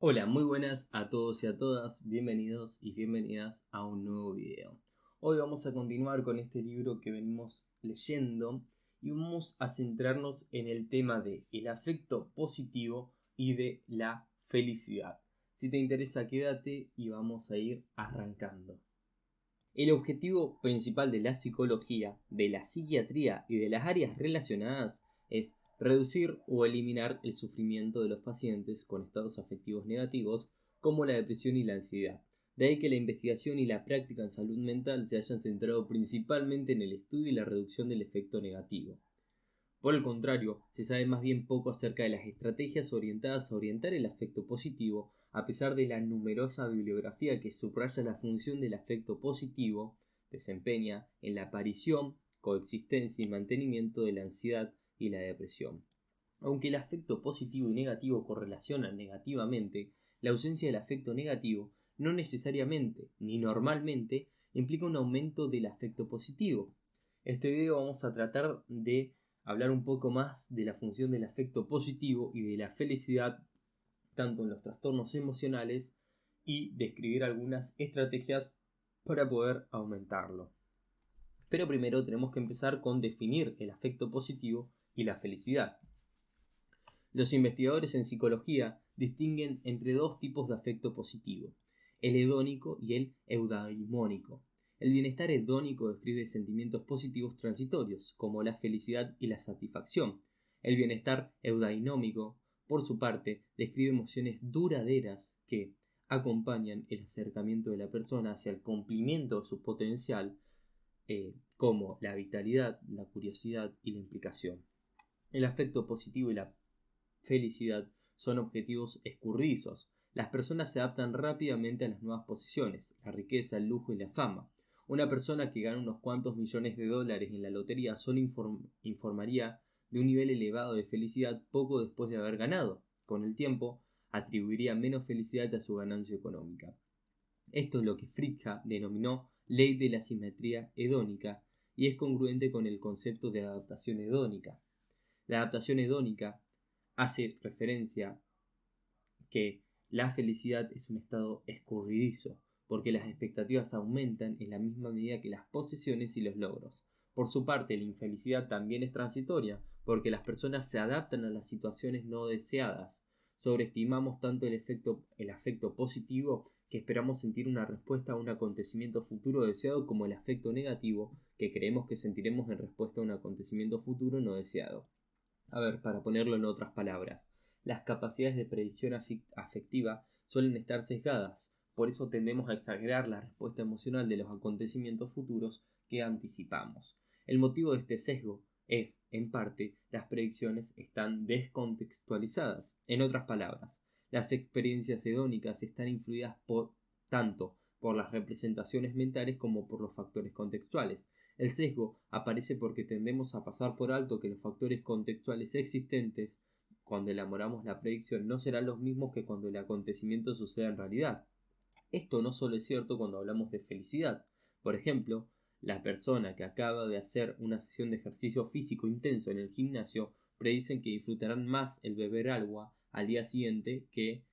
Hola, muy buenas a todos y a todas, bienvenidos y bienvenidas a un nuevo video. Hoy vamos a continuar con este libro que venimos leyendo y vamos a centrarnos en el tema de el afecto positivo y de la felicidad. Si te interesa, quédate y vamos a ir arrancando. El objetivo principal de la psicología, de la psiquiatría y de las áreas relacionadas es reducir o eliminar el sufrimiento de los pacientes con estados afectivos negativos como la depresión y la ansiedad. De ahí que la investigación y la práctica en salud mental se hayan centrado principalmente en el estudio y la reducción del efecto negativo. Por el contrario, se sabe más bien poco acerca de las estrategias orientadas a orientar el afecto positivo, a pesar de la numerosa bibliografía que subraya la función del afecto positivo, desempeña en la aparición, coexistencia y mantenimiento de la ansiedad y la depresión. Aunque el afecto positivo y negativo correlacionan negativamente, la ausencia del afecto negativo no necesariamente ni normalmente implica un aumento del afecto positivo. Este video vamos a tratar de hablar un poco más de la función del afecto positivo y de la felicidad tanto en los trastornos emocionales y describir algunas estrategias para poder aumentarlo. Pero primero tenemos que empezar con definir el afecto positivo y la felicidad. Los investigadores en psicología distinguen entre dos tipos de afecto positivo, el hedónico y el eudaimónico. El bienestar hedónico describe sentimientos positivos transitorios, como la felicidad y la satisfacción. El bienestar eudaimónico, por su parte, describe emociones duraderas que acompañan el acercamiento de la persona hacia el cumplimiento de su potencial, como la vitalidad, la curiosidad y la implicación. El afecto positivo y la felicidad son objetivos escurridizos. Las personas se adaptan rápidamente a las nuevas posiciones, la riqueza, el lujo y la fama. Una persona que gana unos cuantos millones de dólares en la lotería solo informaría de un nivel elevado de felicidad poco después de haber ganado. Con el tiempo, atribuiría menos felicidad a su ganancia económica. Esto es lo que Fritzsche denominó ley de la simetría hedónica y es congruente con el concepto de adaptación hedónica. La adaptación hedónica hace referencia que la felicidad es un estado escurridizo, porque las expectativas aumentan en la misma medida que las posesiones y los logros. Por su parte, la infelicidad también es transitoria, porque las personas se adaptan a las situaciones no deseadas. Sobreestimamos tanto el afecto positivo que esperamos sentir una respuesta a un acontecimiento futuro deseado como el afecto negativo que creemos que sentiremos en respuesta a un acontecimiento futuro no deseado. A ver, para ponerlo en otras palabras, las capacidades de predicción afectiva suelen estar sesgadas, por eso tendemos a exagerar la respuesta emocional de los acontecimientos futuros que anticipamos. El motivo de este sesgo es, en parte, las predicciones están descontextualizadas. En otras palabras, las experiencias hedónicas están influidas tanto por las representaciones mentales como por los factores contextuales. El sesgo aparece porque tendemos a pasar por alto que los factores contextuales existentes cuando elaboramos la predicción no serán los mismos que cuando el acontecimiento suceda en realidad. Esto no solo es cierto cuando hablamos de felicidad. Por ejemplo, la persona que acaba de hacer una sesión de ejercicio físico intenso en el gimnasio predicen que disfrutarán más el beber agua al día siguiente que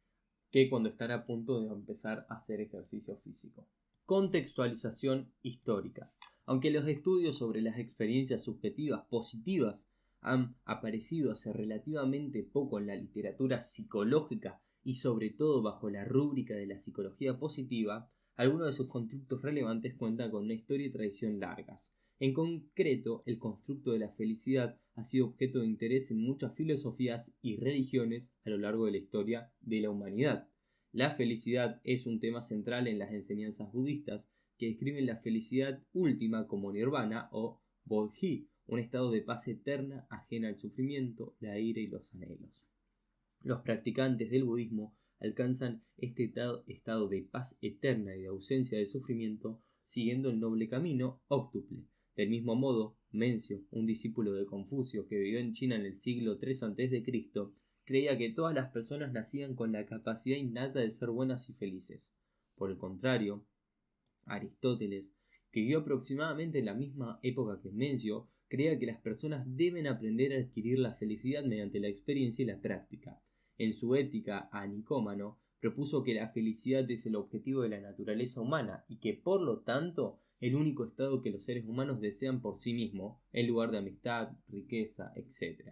cuando están a punto de empezar a hacer ejercicio físico. Contextualización histórica. Aunque los estudios sobre las experiencias subjetivas positivas han aparecido hace relativamente poco en la literatura psicológica y sobre todo bajo la rúbrica de la psicología positiva, algunos de sus constructos relevantes cuentan con una historia y tradición largas. En concreto, el constructo de la felicidad ha sido objeto de interés en muchas filosofías y religiones a lo largo de la historia de la humanidad. La felicidad es un tema central en las enseñanzas budistas que describen la felicidad última como nirvana o bodhi, un estado de paz eterna ajena al sufrimiento, la ira y los anhelos. Los practicantes del budismo alcanzan este estado de paz eterna y de ausencia de sufrimiento siguiendo el noble camino óctuple. Del mismo modo, Mencio, un discípulo de Confucio que vivió en China en el siglo III a.C., creía que todas las personas nacían con la capacidad innata de ser buenas y felices. Por el contrario, Aristóteles, que vivió aproximadamente en la misma época que Mencio, creía que las personas deben aprender a adquirir la felicidad mediante la experiencia y la práctica. En su Ética a Nicómano, propuso que la felicidad es el objetivo de la naturaleza humana y que, por lo tanto, el único estado que los seres humanos desean por sí mismos, en lugar de amistad, riqueza, etc.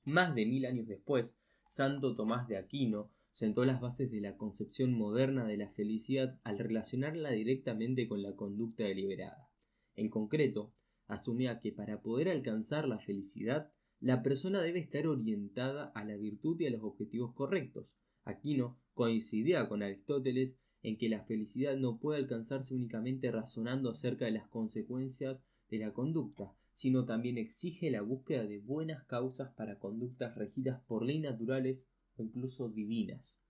Más de 1000 años después, Santo Tomás de Aquino sentó las bases de la concepción moderna de la felicidad al relacionarla directamente con la conducta deliberada. En concreto, asumía que para poder alcanzar la felicidad, la persona debe estar orientada a la virtud y a los objetivos correctos. Aquino coincidía con Aristóteles en que la felicidad no puede alcanzarse únicamente razonando acerca de las consecuencias de la conducta, sino también exige la búsqueda de buenas causas para conductas regidas por leyes naturales o incluso divinas.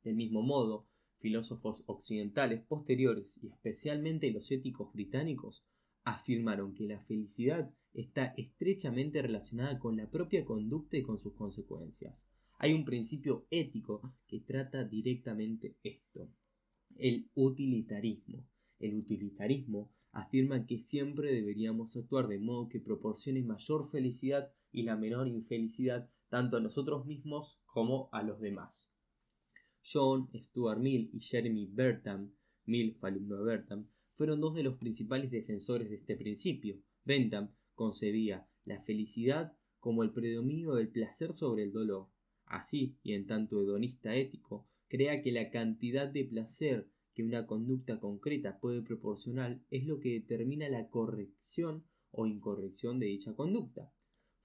Del mismo modo, filósofos occidentales posteriores y especialmente los éticos británicos afirmaron que la felicidad está estrechamente relacionada con la propia conducta y con sus consecuencias. Hay un principio ético que trata directamente esto: el utilitarismo. El utilitarismo afirma que siempre deberíamos actuar de modo que proporcione mayor felicidad y la menor infelicidad tanto a nosotros mismos como a los demás. John Stuart Mill y Jeremy Bentham, Mill fue alumno de Bentham, fueron dos de los principales defensores de este principio. Bentham concebía la felicidad como el predominio del placer sobre el dolor. Así, y en tanto hedonista ético, crea que la cantidad de placer que una conducta concreta puede proporcionar es lo que determina la corrección o incorrección de dicha conducta.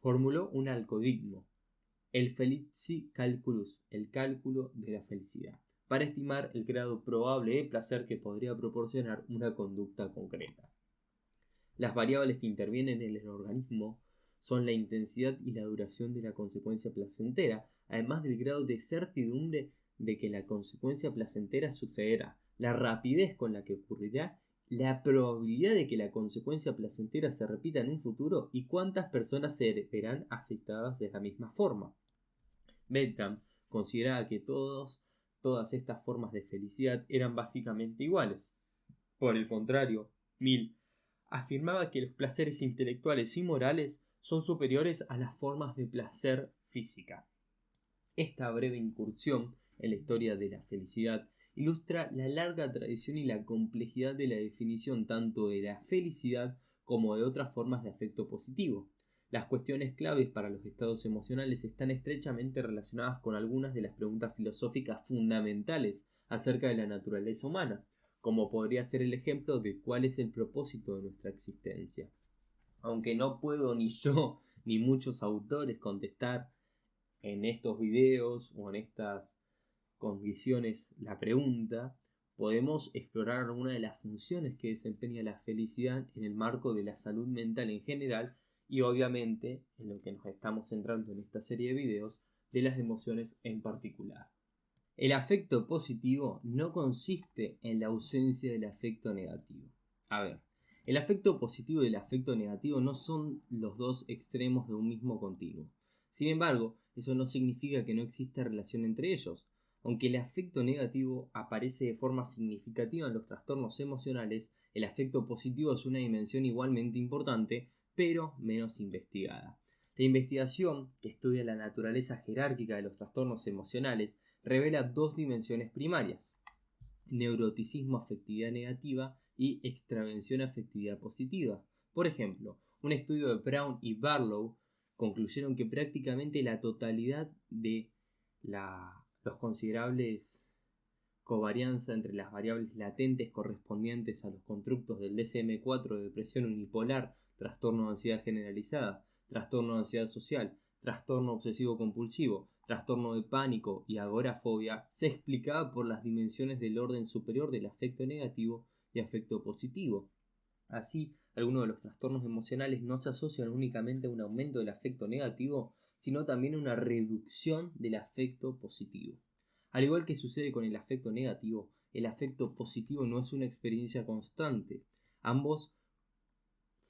Formuló un algoritmo, el Felici Calculus, el cálculo de la felicidad, para estimar el grado probable de placer que podría proporcionar una conducta concreta. Las variables que intervienen en el organismo son la intensidad y la duración de la consecuencia placentera, además del grado de certidumbre de que la consecuencia placentera sucederá, la rapidez con la que ocurrirá, la probabilidad de que la consecuencia placentera se repita en un futuro y cuántas personas se verán afectadas de la misma forma. Bentham consideraba que todas estas formas de felicidad eran básicamente iguales. Por el contrario, Mill afirmaba que los placeres intelectuales y morales son superiores a las formas de placer física. Esta breve incursión en la historia de la felicidad ilustra la larga tradición y la complejidad de la definición tanto de la felicidad como de otras formas de afecto positivo. Las cuestiones claves para los estados emocionales están estrechamente relacionadas con algunas de las preguntas filosóficas fundamentales acerca de la naturaleza humana, como podría ser el ejemplo de cuál es el propósito de nuestra existencia. Aunque no puedo ni yo ni muchos autores contestar en estos videos o en estas condiciones la pregunta, podemos explorar algunas de las funciones que desempeña la felicidad en el marco de la salud mental en general y obviamente en lo que nos estamos centrando en esta serie de videos de las emociones en particular. El afecto positivo no consiste en la ausencia del afecto negativo. A ver, el afecto positivo y el afecto negativo no son los dos extremos de un mismo continuo. Sin embargo, eso no significa que no exista relación entre ellos. Aunque el afecto negativo aparece de forma significativa en los trastornos emocionales, el afecto positivo es una dimensión igualmente importante, pero menos investigada. La investigación, que estudia la naturaleza jerárquica de los trastornos emocionales, revela dos dimensiones primarias: neuroticismo afectividad negativa y extravención afectividad positiva. Por ejemplo, un estudio de Brown y Barlow concluyeron que prácticamente la totalidad de los considerables covarianza entre las variables latentes correspondientes a los constructos del DSM-4 de depresión unipolar, trastorno de ansiedad generalizada, trastorno de ansiedad social, trastorno obsesivo compulsivo, trastorno de pánico y agorafobia se explicaba por las dimensiones del orden superior del afecto negativo y afecto positivo. Así, algunos de los trastornos emocionales no se asocian únicamente a un aumento del afecto negativo, sino también a una reducción del afecto positivo. Al igual que sucede con el afecto negativo, el afecto positivo no es una experiencia constante. Ambos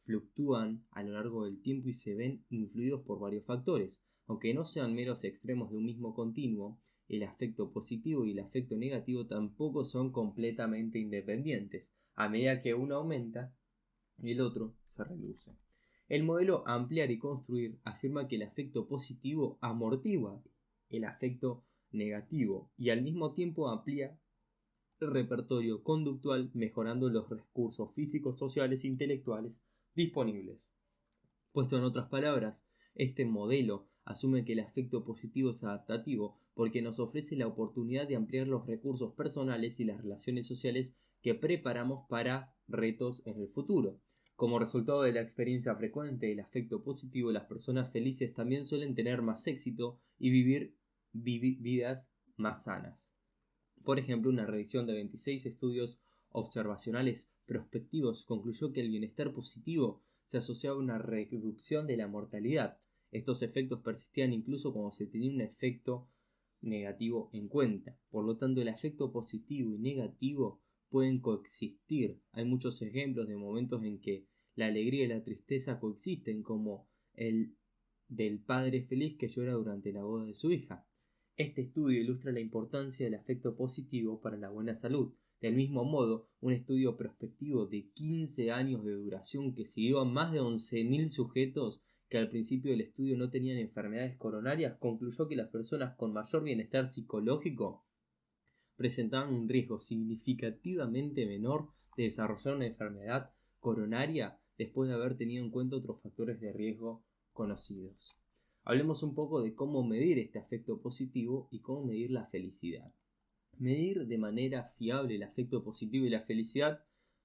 fluctúan a lo largo del tiempo y se ven influidos por varios factores. Aunque no sean meros extremos de un mismo continuo, el afecto positivo y el afecto negativo tampoco son completamente independientes. A medida que uno aumenta, el otro se reduce. El modelo ampliar y construir afirma que el afecto positivo amortigua el afecto negativo y al mismo tiempo amplía el repertorio conductual mejorando los recursos físicos, sociales e intelectuales disponibles. Puesto en otras palabras, este modelo asume que el afecto positivo es adaptativo porque nos ofrece la oportunidad de ampliar los recursos personales y las relaciones sociales que preparamos para retos en el futuro. Como resultado de la experiencia frecuente del afecto positivo, las personas felices también suelen tener más éxito y vivir vidas más sanas. Por ejemplo, una revisión de 26 estudios observacionales prospectivos concluyó que el bienestar positivo se asociaba a una reducción de la mortalidad. Estos efectos persistían incluso cuando se tenía un efecto negativo en cuenta. Por lo tanto, el afecto positivo y negativo pueden coexistir. Hay muchos ejemplos de momentos en que la alegría y la tristeza coexisten, como el del padre feliz que llora durante la boda de su hija. Este estudio ilustra la importancia del afecto positivo para la buena salud. Del mismo modo, un estudio prospectivo de 15 años de duración que siguió a más de 11.000 sujetos que al principio del estudio no tenían enfermedades coronarias concluyó que las personas con mayor bienestar psicológico presentaban un riesgo significativamente menor de desarrollar una enfermedad coronaria después de haber tenido en cuenta otros factores de riesgo conocidos. Hablemos un poco de cómo medir este afecto positivo y cómo medir la felicidad. Medir de manera fiable el afecto positivo y la felicidad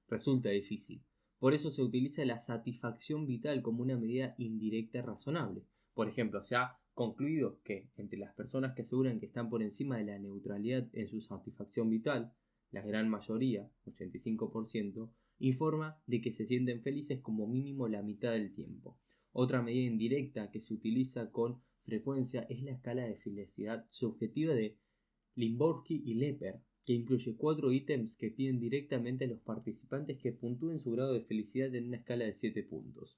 resulta difícil. Por eso se utiliza la satisfacción vital como una medida indirecta razonable. Por ejemplo, se ha concluido que entre las personas que aseguran que están por encima de la neutralidad en su satisfacción vital, la gran mayoría, 85%, informa de que se sienten felices como mínimo la mitad del tiempo. Otra medida indirecta que se utiliza con frecuencia es la escala de felicidad subjetiva de Limborski y Lepper, que incluye 4 ítems que piden directamente a los participantes que puntúen su grado de felicidad en una escala de 7 puntos.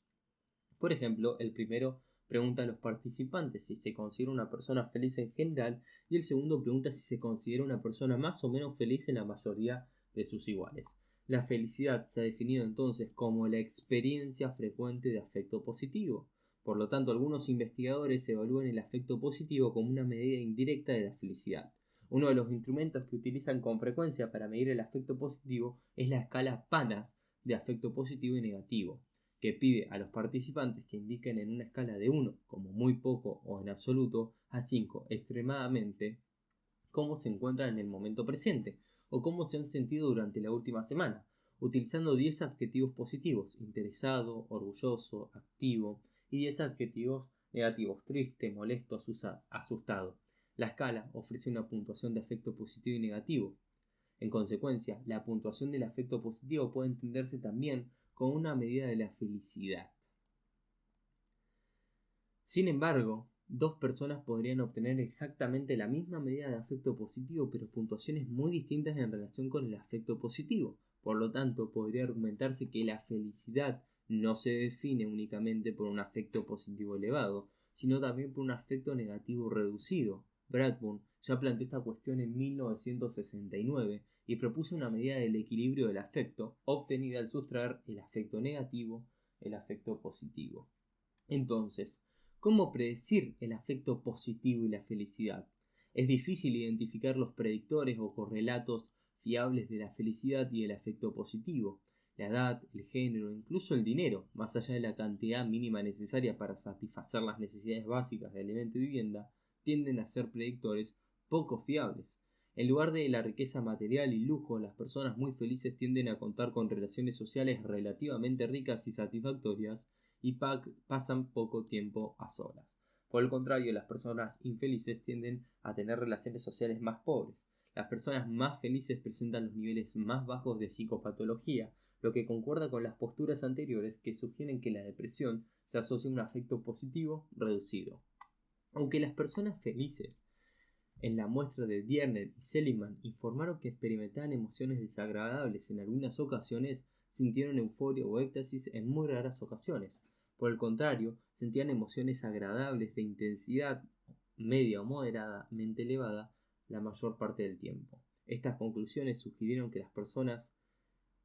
Por ejemplo, el primero pregunta a los participantes si se considera una persona feliz en general y el segundo pregunta si se considera una persona más o menos feliz en la mayoría de sus iguales. La felicidad se ha definido entonces como la experiencia frecuente de afecto positivo. Por lo tanto, algunos investigadores evalúan el afecto positivo como una medida indirecta de la felicidad. Uno de los instrumentos que utilizan con frecuencia para medir el afecto positivo es la escala PANAS de afecto positivo y negativo, que pide a los participantes que indiquen en una escala de 1 como muy poco o en absoluto a 5 extremadamente cómo se encuentran en el momento presente o cómo se han sentido durante la última semana, utilizando 10 adjetivos positivos: interesado, orgulloso, activo, y 10 adjetivos negativos: triste, molesto, asustado. La escala ofrece una puntuación de afecto positivo y negativo. En consecuencia, la puntuación del afecto positivo puede entenderse también como una medida de la felicidad. Sin embargo, dos personas podrían obtener exactamente la misma medida de afecto positivo, pero puntuaciones muy distintas en relación con el afecto positivo. Por lo tanto, podría argumentarse que la felicidad no se define únicamente por un afecto positivo elevado, sino también por un afecto negativo reducido. Bradburn ya planteó esta cuestión en 1969 y propuso una medida del equilibrio del afecto, obtenida al sustraer el afecto negativo del afecto positivo. Entonces, ¿cómo predecir el afecto positivo y la felicidad? Es difícil identificar los predictores o correlatos fiables de la felicidad y el afecto positivo. La edad, el género, incluso el dinero, más allá de la cantidad mínima necesaria para satisfacer las necesidades básicas de alimento y vivienda, tienden a ser predictores poco fiables. En lugar de la riqueza material y lujo, las personas muy felices tienden a contar con relaciones sociales relativamente ricas y satisfactorias y pasan poco tiempo a solas. Por el contrario, las personas infelices tienden a tener relaciones sociales más pobres. Las personas más felices presentan los niveles más bajos de psicopatología, lo que concuerda con las posturas anteriores que sugieren que la depresión se asocia a un afecto positivo reducido. Aunque las personas felices en la muestra de Dierner y Seligman informaron que experimentaban emociones desagradables en algunas ocasiones, sintieron euforia o éxtasis en muy raras ocasiones. Por el contrario, sentían emociones agradables de intensidad media o moderadamente elevada la mayor parte del tiempo. Estas conclusiones sugirieron que las personas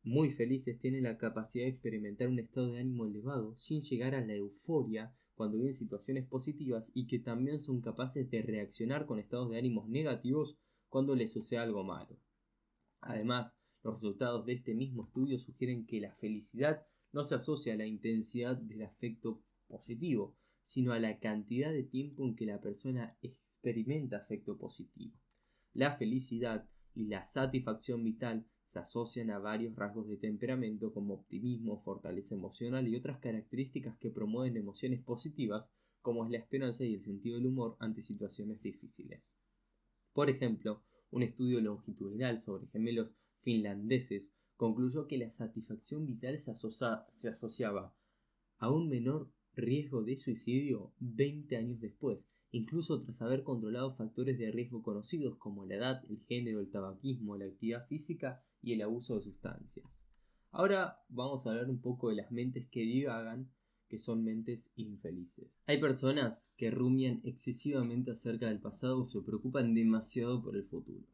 muy felices tienen la capacidad de experimentar un estado de ánimo elevado sin llegar a la euforia cuando viven situaciones positivas y que también son capaces de reaccionar con estados de ánimos negativos cuando les sucede algo malo. Además, los resultados de este mismo estudio sugieren que la felicidad no se asocia a la intensidad del afecto positivo, sino a la cantidad de tiempo en que la persona experimenta afecto positivo. La felicidad y la satisfacción vital se asocian a varios rasgos de temperamento como optimismo, fortaleza emocional y otras características que promueven emociones positivas como es la esperanza y el sentido del humor ante situaciones difíciles. Por ejemplo, un estudio longitudinal sobre gemelos finlandeses concluyó que la satisfacción vital se asociaba a un menor riesgo de suicidio 20 años después, incluso tras haber controlado factores de riesgo conocidos como la edad, el género, el tabaquismo, la actividad física y el abuso de sustancias. Ahora vamos a hablar un poco de las mentes que divagan, que son mentes infelices. Hay personas que rumian excesivamente acerca del pasado o se preocupan demasiado por el futuro.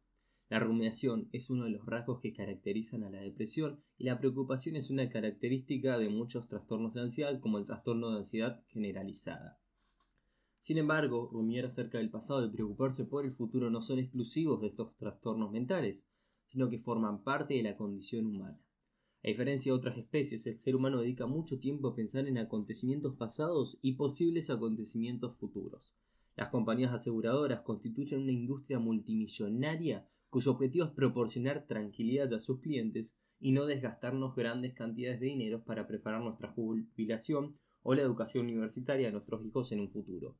La rumiación es uno de los rasgos que caracterizan a la depresión y la preocupación es una característica de muchos trastornos de ansiedad como el trastorno de ansiedad generalizada. Sin embargo, rumiar acerca del pasado y preocuparse por el futuro no son exclusivos de estos trastornos mentales, sino que forman parte de la condición humana. A diferencia de otras especies, el ser humano dedica mucho tiempo a pensar en acontecimientos pasados y posibles acontecimientos futuros. Las compañías aseguradoras constituyen una industria multimillonaria cuyo objetivo es proporcionar tranquilidad a sus clientes y no desgastarnos grandes cantidades de dinero para preparar nuestra jubilación o la educación universitaria de nuestros hijos en un futuro.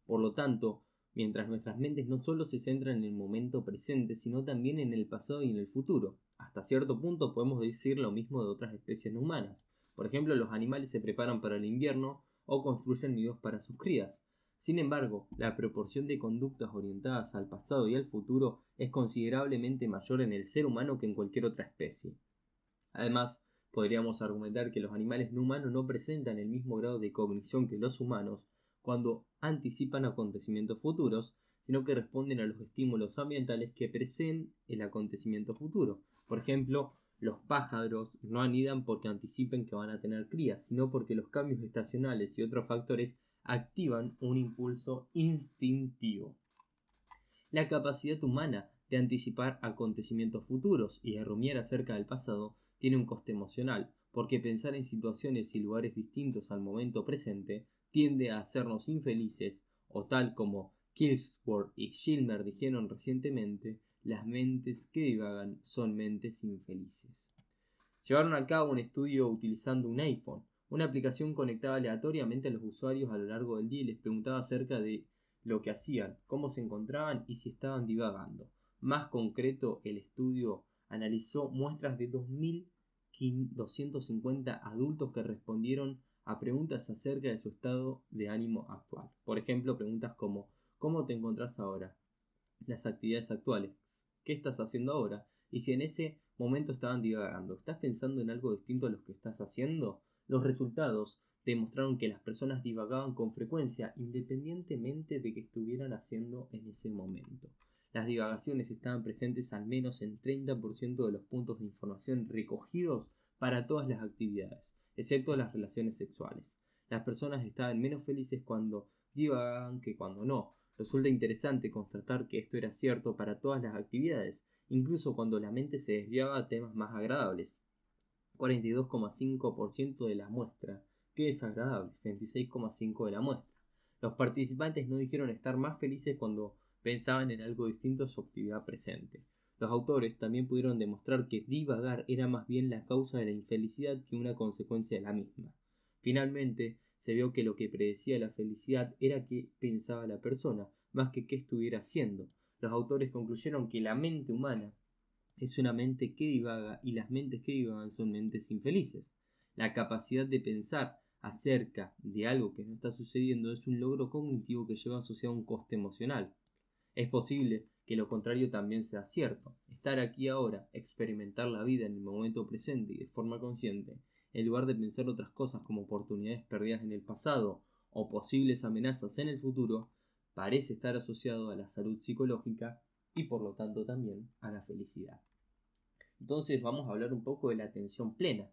Por lo tanto, mientras nuestras mentes no solo se centran en el momento presente, sino también en el pasado y en el futuro. Hasta cierto punto podemos decir lo mismo de otras especies no humanas. Por ejemplo, los animales se preparan para el invierno o construyen nidos para sus crías. Sin embargo, la proporción de conductas orientadas al pasado y al futuro es considerablemente mayor en el ser humano que en cualquier otra especie. Además, podríamos argumentar que los animales no humanos no presentan el mismo grado de cognición que los humanos cuando anticipan acontecimientos futuros, sino que responden a los estímulos ambientales que preceden el acontecimiento futuro. Por ejemplo, los pájaros no anidan porque anticipen que van a tener crías, sino porque los cambios estacionales y otros factores activan un impulso instintivo. La capacidad humana de anticipar acontecimientos futuros y de rumiar acerca del pasado tiene un coste emocional, porque pensar en situaciones y lugares distintos al momento presente tiende a hacernos infelices, o tal como Killsworth y Schilmer dijeron recientemente, las mentes que divagan son mentes infelices. Llevaron a cabo un estudio utilizando un iPhone. Una aplicación conectaba aleatoriamente a los usuarios a lo largo del día y les preguntaba acerca de lo que hacían, cómo se encontraban y si estaban divagando. Más concreto, el estudio analizó muestras de 2.250 adultos que respondieron a preguntas acerca de su estado de ánimo actual. Por ejemplo, preguntas como ¿cómo te encontrás ahora? Las actividades actuales. ¿Qué estás haciendo ahora? Y si en ese momento estaban divagando, ¿estás pensando en algo distinto a lo que estás haciendo? Los resultados demostraron que las personas divagaban con frecuencia independientemente de qué estuvieran haciendo en ese momento. Las divagaciones estaban presentes al menos en 30% de los puntos de información recogidos para todas las actividades, excepto las relaciones sexuales. Las personas estaban menos felices cuando divagaban que cuando no. Resulta interesante constatar que esto era cierto para todas las actividades, incluso cuando la mente se desviaba a temas más agradables. 42,5% de la muestra. Qué desagradable, 26,5% de la muestra. Los participantes no dijeron estar más felices cuando pensaban en algo distinto a su actividad presente. Los autores también pudieron demostrar que divagar era más bien la causa de la infelicidad que una consecuencia de la misma. Finalmente, se vio que lo que predecía la felicidad era qué pensaba la persona, más que qué estuviera haciendo. Los autores concluyeron que la mente humana es una mente que divaga y las mentes que divagan son mentes infelices. La capacidad de pensar acerca de algo que no está sucediendo es un logro cognitivo que lleva asociado un coste emocional. Es posible que lo contrario también sea cierto. Estar aquí ahora, experimentar la vida en el momento presente y de forma consciente, en lugar de pensar otras cosas como oportunidades perdidas en el pasado o posibles amenazas en el futuro, parece estar asociado a la salud psicológica y por lo tanto también a la felicidad. Entonces vamos a hablar un poco de la atención plena.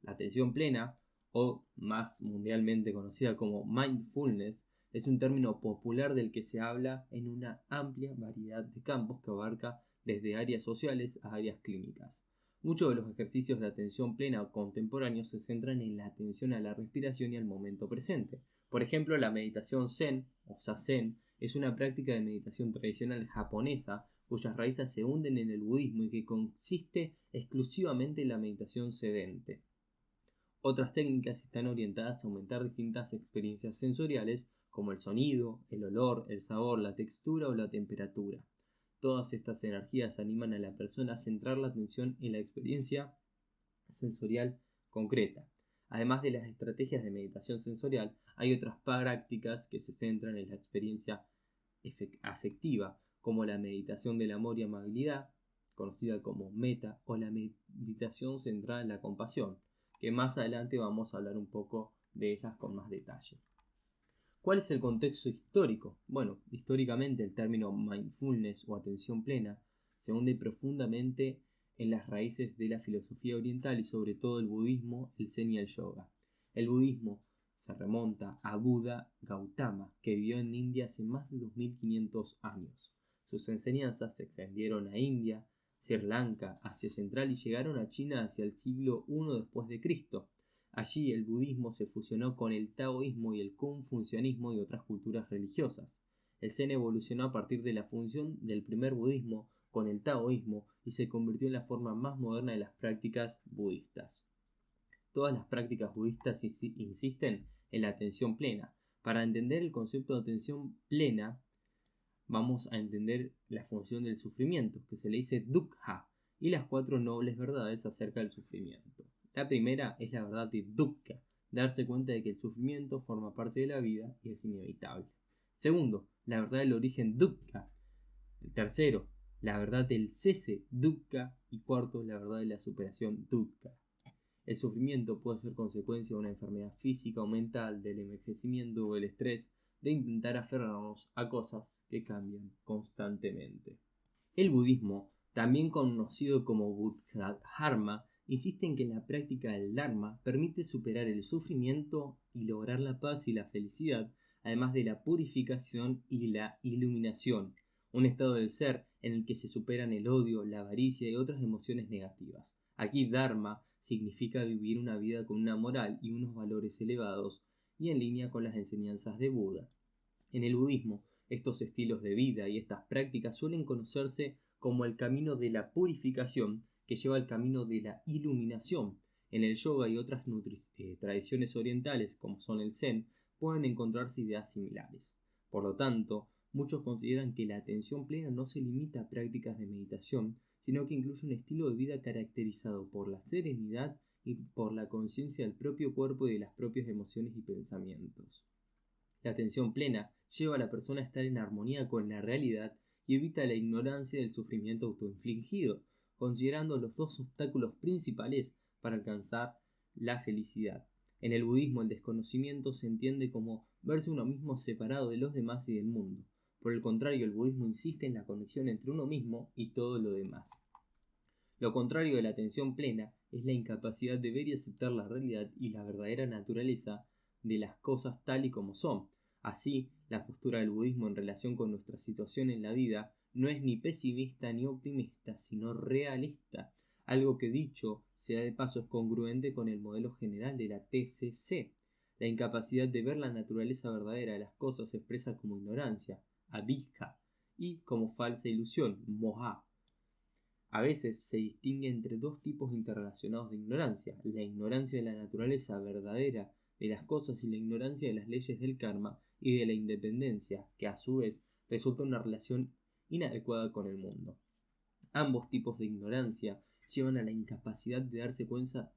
La atención plena o más mundialmente conocida como mindfulness, es un término popular del que se habla en una amplia variedad de campos que abarca desde áreas sociales a áreas clínicas. Muchos de los ejercicios de atención plena contemporáneos se centran en la atención a la respiración y al momento presente. Por ejemplo, la meditación Zen o Zazen es una práctica de meditación tradicional japonesa cuyas raíces se hunden en el budismo y que consiste exclusivamente en la meditación sedente. Otras técnicas están orientadas a aumentar distintas experiencias sensoriales como el sonido, el olor, el sabor, la textura o la temperatura. Todas estas energías animan a la persona a centrar la atención en la experiencia sensorial concreta. Además de las estrategias de meditación sensorial, hay otras prácticas que se centran en la experiencia afectiva, como la meditación del amor y amabilidad, conocida como meta, o la meditación centrada en la compasión, que más adelante vamos a hablar un poco de ellas con más detalle. ¿Cuál es el contexto histórico? Bueno, históricamente el término mindfulness o atención plena se hunde profundamente en las raíces de la filosofía oriental y sobre todo el budismo, el zen y el yoga. El budismo se remonta a Buda Gautama, que vivió en India hace más de 2500 años. Sus enseñanzas se extendieron a India, Sri Lanka, Asia Central y llegaron a China hacia el siglo I después de Cristo. Allí el budismo se fusionó con el taoísmo y el confucianismo y otras culturas religiosas. El zen evolucionó a partir de la fusión del primer budismo con el taoísmo y se convirtió en la forma más moderna de las prácticas budistas. Todas las prácticas budistas insisten en la atención plena. Para entender el concepto de atención plena, vamos a entender la función del sufrimiento, que se le dice dukkha, y las 4 nobles verdades acerca del sufrimiento. La primera es la verdad de dukkha, darse cuenta de que el sufrimiento forma parte de la vida y es inevitable. Segundo, la verdad del origen dukkha. El tercero, la verdad del cese dukkha. Y cuarto, la verdad de la superación dukkha. El sufrimiento puede ser consecuencia de una enfermedad física o mental, del envejecimiento o el estrés, de intentar aferrarnos a cosas que cambian constantemente. El budismo, también conocido como Buddha-dharma, insiste en que la práctica del Dharma permite superar el sufrimiento y lograr la paz y la felicidad, además de la purificación y la iluminación, un estado del ser en el que se superan el odio, la avaricia y otras emociones negativas. Aquí Dharma significa vivir una vida con una moral y unos valores elevados y en línea con las enseñanzas de Buda. En el budismo, estos estilos de vida y estas prácticas suelen conocerse como el camino de la purificación que lleva al camino de la iluminación. En el yoga y otras tradiciones orientales, como son el zen, pueden encontrarse ideas similares. Por lo tanto, muchos consideran que la atención plena no se limita a prácticas de meditación, sino que incluye un estilo de vida caracterizado por la serenidad y por la conciencia del propio cuerpo y de las propias emociones y pensamientos. La atención plena lleva a la persona a estar en armonía con la realidad y evita la ignorancia del sufrimiento autoinfligido, considerando los 2 obstáculos principales para alcanzar la felicidad. En el budismo, el desconocimiento se entiende como verse uno mismo separado de los demás y del mundo. Por el contrario, el budismo insiste en la conexión entre uno mismo y todo lo demás. Lo contrario de la atención plena es la incapacidad de ver y aceptar la realidad y la verdadera naturaleza de las cosas tal y como son. Así, la postura del budismo en relación con nuestra situación en la vida no es ni pesimista ni optimista, sino realista, algo que dicho sea de paso es congruente con el modelo general de la TCC. La incapacidad de ver la naturaleza verdadera de las cosas se expresa como ignorancia, avijja, y como falsa ilusión, moha. A veces se distingue entre 2 tipos interrelacionados de ignorancia: la ignorancia de la naturaleza verdadera de las cosas y la ignorancia de las leyes del karma y de la independencia, que a su vez resulta una relación inadecuada con el mundo. Ambos tipos de ignorancia llevan a la incapacidad de darse cuenta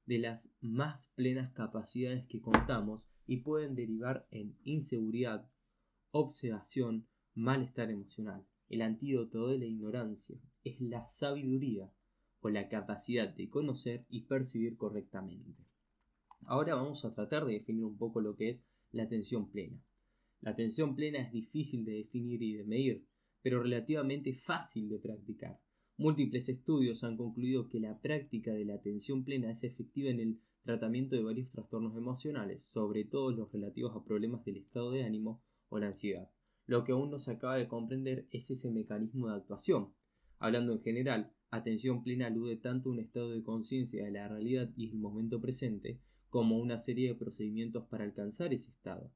de las más plenas capacidades que contamos y pueden derivar en inseguridad, obsedación, malestar emocional. El antídoto de la ignorancia es la sabiduría o la capacidad de conocer y percibir correctamente. Ahora vamos a tratar de definir un poco lo que es la atención plena. La atención plena es difícil de definir y de medir, pero relativamente fácil de practicar. Múltiples estudios han concluido que la práctica de la atención plena es efectiva en el tratamiento de varios trastornos emocionales, sobre todo los relativos a problemas del estado de ánimo o la ansiedad. Lo que aún no se acaba de comprender es ese mecanismo de actuación. Hablando en general, atención plena alude tanto a un estado de conciencia de la realidad y el momento presente, como a una serie de procedimientos para alcanzar ese estado.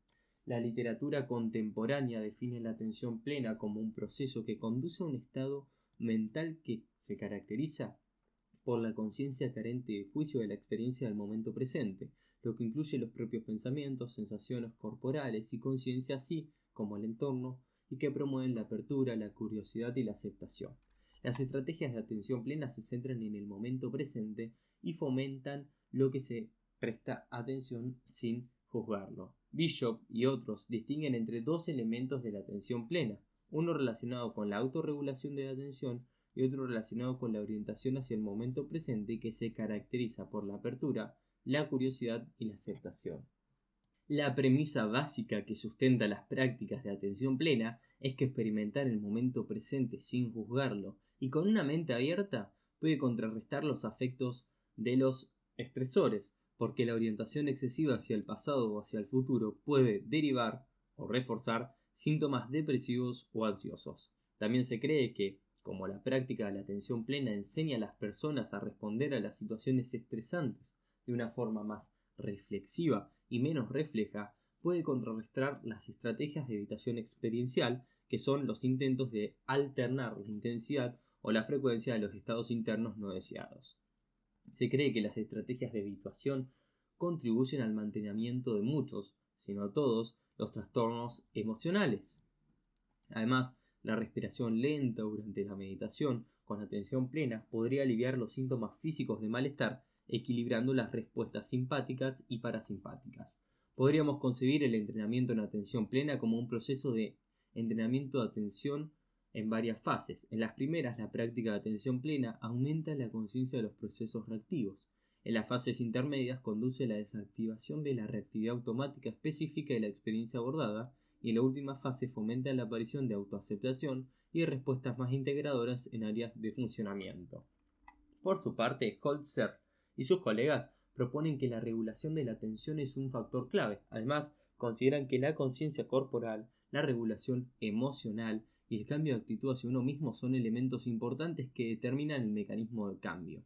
La literatura contemporánea define la atención plena como un proceso que conduce a un estado mental que se caracteriza por la conciencia carente de juicio de la experiencia del momento presente, lo que incluye los propios pensamientos, sensaciones corporales y conciencia así como el entorno, y que promueven la apertura, la curiosidad y la aceptación. Las estrategias de atención plena se centran en el momento presente y fomentan lo que se presta atención sin juzgarlo. Bishop y otros distinguen entre dos elementos de la atención plena, uno relacionado con la autorregulación de la atención y otro relacionado con la orientación hacia el momento presente, que se caracteriza por la apertura, la curiosidad y la aceptación. La premisa básica que sustenta las prácticas de atención plena es que experimentar el momento presente sin juzgarlo y con una mente abierta puede contrarrestar los afectos de los estresores, porque la orientación excesiva hacia el pasado o hacia el futuro puede derivar o reforzar síntomas depresivos o ansiosos. También se cree que, como la práctica de la atención plena enseña a las personas a responder a las situaciones estresantes de una forma más reflexiva y menos refleja, puede contrarrestar las estrategias de evitación experiencial, que son los intentos de alternar la intensidad o la frecuencia de los estados internos no deseados. Se cree que las estrategias de evitación contribuyen al mantenimiento de muchos, si no todos, los trastornos emocionales. Además, la respiración lenta durante la meditación con atención plena podría aliviar los síntomas físicos de malestar, equilibrando las respuestas simpáticas y parasimpáticas. Podríamos concebir el entrenamiento en atención plena como un proceso de entrenamiento de atención en varias fases. En las primeras, la práctica de atención plena aumenta la conciencia de los procesos reactivos. En las fases intermedias conduce a la desactivación de la reactividad automática específica de la experiencia abordada, y en la última fase fomenta la aparición de autoaceptación y de respuestas más integradoras en áreas de funcionamiento. Por su parte, Holzer y sus colegas proponen que la regulación de la atención es un factor clave. Además, consideran que la conciencia corporal, la regulación emocional y el cambio de actitud hacia uno mismo son elementos importantes que determinan el mecanismo de cambio.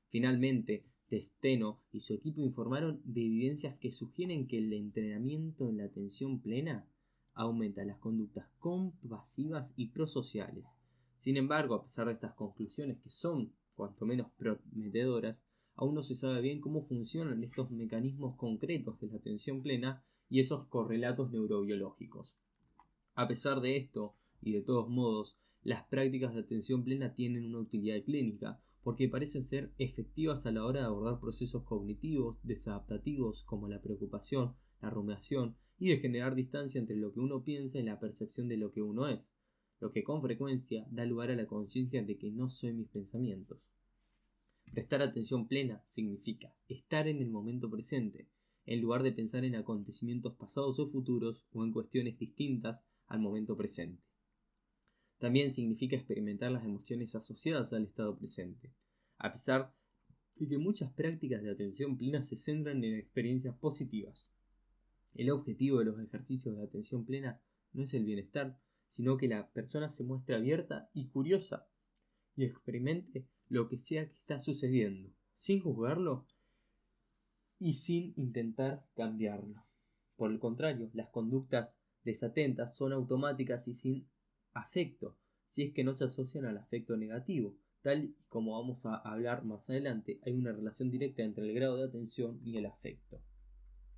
Finalmente, Desteno y su equipo informaron de evidencias que sugieren que el entrenamiento en la atención plena aumenta las conductas compasivas y prosociales. Sin embargo, a pesar de estas conclusiones, que son cuanto menos prometedoras, aún no se sabe bien cómo funcionan estos mecanismos concretos de la atención plena y esos correlatos neurobiológicos. A pesar de esto, y de todos modos, las prácticas de atención plena tienen una utilidad clínica, porque parecen ser efectivas a la hora de abordar procesos cognitivos desadaptativos como la preocupación, la rumiación y de generar distancia entre lo que uno piensa y la percepción de lo que uno es, lo que con frecuencia da lugar a la conciencia de que no soy mis pensamientos. Prestar atención plena significa estar en el momento presente, en lugar de pensar en acontecimientos pasados o futuros o en cuestiones distintas al momento presente. También significa experimentar las emociones asociadas al estado presente, a pesar de que muchas prácticas de atención plena se centran en experiencias positivas. El objetivo de los ejercicios de atención plena no es el bienestar, sino que la persona se muestre abierta y curiosa y experimente lo que sea que está sucediendo, sin juzgarlo y sin intentar cambiarlo. Por el contrario, las conductas desatentas son automáticas y sin afecto, si es que no se asocian al afecto negativo. Tal y como vamos a hablar más adelante, hay una relación directa entre el grado de atención y el afecto.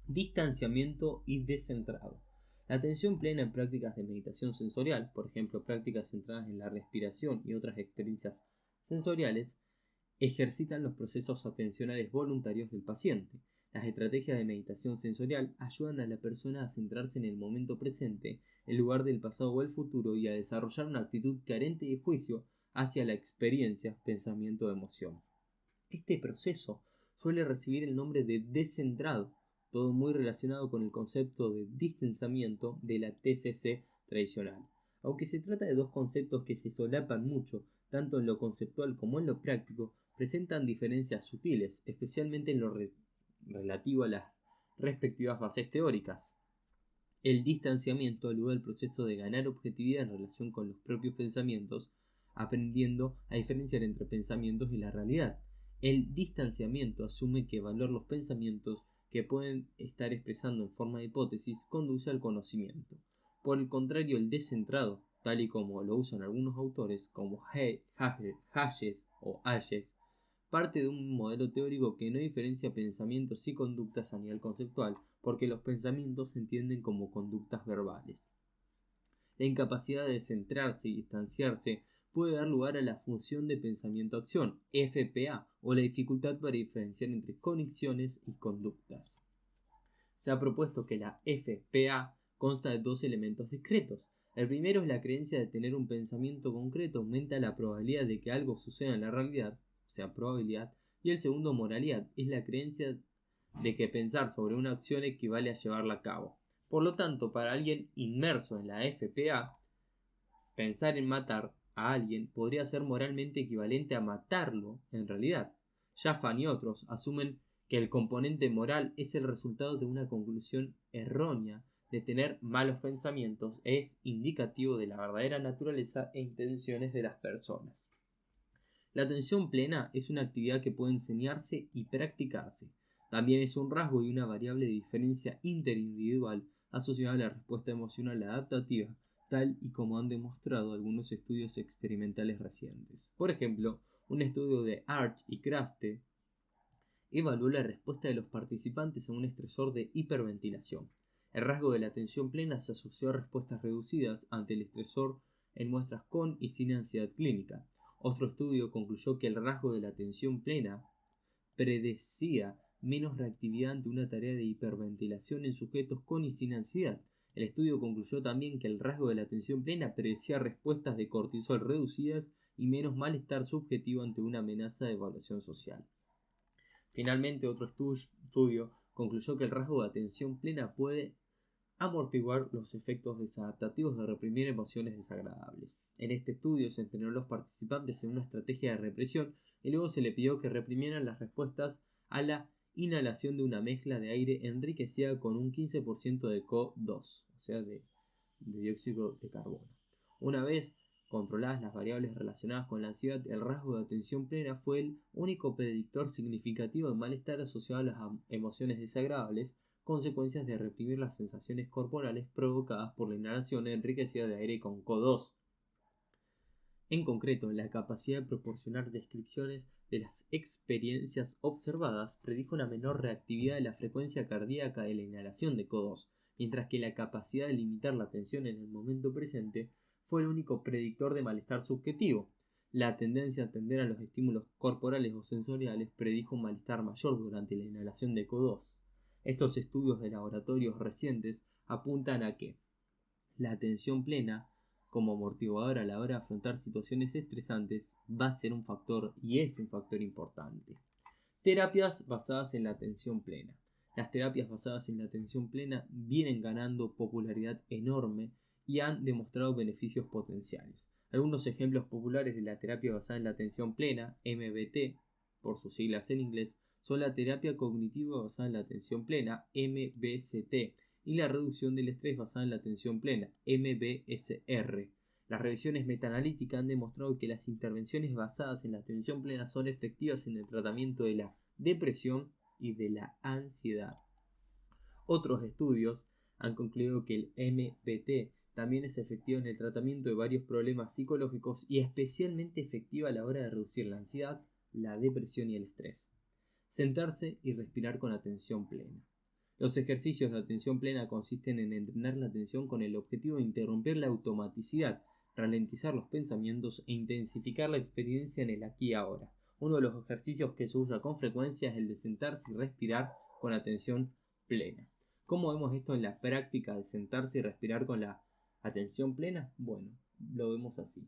Distanciamiento y descentrado. La atención plena en prácticas de meditación sensorial, por ejemplo, prácticas centradas en la respiración y otras experiencias sensoriales, ejercitan los procesos atencionales voluntarios del paciente. Las estrategias de meditación sensorial ayudan a la persona a centrarse en el momento presente, en lugar del pasado o el futuro, y a desarrollar una actitud carente de juicio hacia la experiencia, pensamiento o emoción. Este proceso suele recibir el nombre de descentrado, todo muy relacionado con el concepto de distanciamiento de la TCC tradicional. Aunque se trata de dos conceptos que se solapan mucho, tanto en lo conceptual como en lo práctico, presentan diferencias sutiles, especialmente en lo relativo a las respectivas bases teóricas. El distanciamiento alude al proceso de ganar objetividad en relación con los propios pensamientos, aprendiendo a diferenciar entre pensamientos y la realidad. El distanciamiento asume que evaluar los pensamientos que pueden estar expresando en forma de hipótesis conduce al conocimiento. Por el contrario, el descentrado, tal y como lo usan algunos autores como Hayes o Hayes, parte de un modelo teórico que no diferencia pensamientos y conductas a nivel conceptual, porque los pensamientos se entienden como conductas verbales. La incapacidad de centrarse y distanciarse puede dar lugar a la función de pensamiento-acción, FPA, o la dificultad para diferenciar entre conexiones y conductas. Se ha propuesto que la FPA consta de dos elementos discretos. El primero es la creencia de tener un pensamiento concreto aumenta la probabilidad de que algo suceda en la realidad, o sea, probabilidad, y el segundo, moralidad, es la creencia de que pensar sobre una acción equivale a llevarla a cabo. Por lo tanto, para alguien inmerso en la FPA, pensar en matar a alguien podría ser moralmente equivalente a matarlo en realidad. Jaffan y otros asumen que el componente moral es el resultado de una conclusión errónea de tener malos pensamientos, es indicativo de la verdadera naturaleza e intenciones de las personas. La atención plena es una actividad que puede enseñarse y practicarse. También es un rasgo y una variable de diferencia interindividual asociada a la respuesta emocional adaptativa, tal y como han demostrado algunos estudios experimentales recientes. Por ejemplo, un estudio de Arch y Craste evaluó la respuesta de los participantes a un estresor de hiperventilación. El rasgo de la atención plena se asoció a respuestas reducidas ante el estresor en muestras con y sin ansiedad clínica. Otro estudio concluyó que el rasgo de la atención plena predecía menos reactividad ante una tarea de hiperventilación en sujetos con y sin ansiedad. El estudio concluyó también que el rasgo de la atención plena predecía respuestas de cortisol reducidas y menos malestar subjetivo ante una amenaza de evaluación social. Finalmente, otro estudio concluyó que el rasgo de atención plena puede amortiguar los efectos desadaptativos de reprimir emociones desagradables. En este estudio se entrenó a los participantes en una estrategia de represión y luego se le pidió que reprimieran las respuestas a la inhalación de una mezcla de aire enriquecida con un 15% de CO2, o sea, de dióxido de carbono. Una vez controladas las variables relacionadas con la ansiedad, el rasgo de atención plena fue el único predictor significativo de malestar asociado a las emociones desagradables, consecuencias de reprimir las sensaciones corporales provocadas por la inhalación enriquecida de aire con CO2. En concreto, la capacidad de proporcionar descripciones de las experiencias observadas predijo una menor reactividad de la frecuencia cardíaca de la inhalación de CO2, mientras que la capacidad de limitar la atención en el momento presente fue el único predictor de malestar subjetivo. La tendencia a atender a los estímulos corporales o sensoriales predijo un malestar mayor durante la inhalación de CO2. Estos estudios de laboratorios recientes apuntan a que la atención plena, como amortiguador a la hora de afrontar situaciones estresantes, va a ser un factor y es un factor importante. Terapias basadas en la atención plena. Las terapias basadas en la atención plena vienen ganando popularidad enorme y han demostrado beneficios potenciales. Algunos ejemplos populares de la terapia basada en la atención plena, MBT, por sus siglas en inglés, son la terapia cognitiva basada en la atención plena, MBCT, y la reducción del estrés basada en la atención plena, MBSR. Las revisiones metaanalíticas han demostrado que las intervenciones basadas en la atención plena son efectivas en el tratamiento de la depresión y de la ansiedad. Otros estudios han concluido que el MBT también es efectivo en el tratamiento de varios problemas psicológicos y especialmente efectiva a la hora de reducir la ansiedad, la depresión y el estrés. Sentarse y respirar con atención plena. Los ejercicios de atención plena consisten en entrenar la atención con el objetivo de interrumpir la automaticidad, ralentizar los pensamientos e intensificar la experiencia en el aquí y ahora. Uno de los ejercicios que se usa con frecuencia es el de sentarse y respirar con atención plena. ¿Cómo vemos esto en la práctica de sentarse y respirar con la atención plena? Bueno, lo vemos así.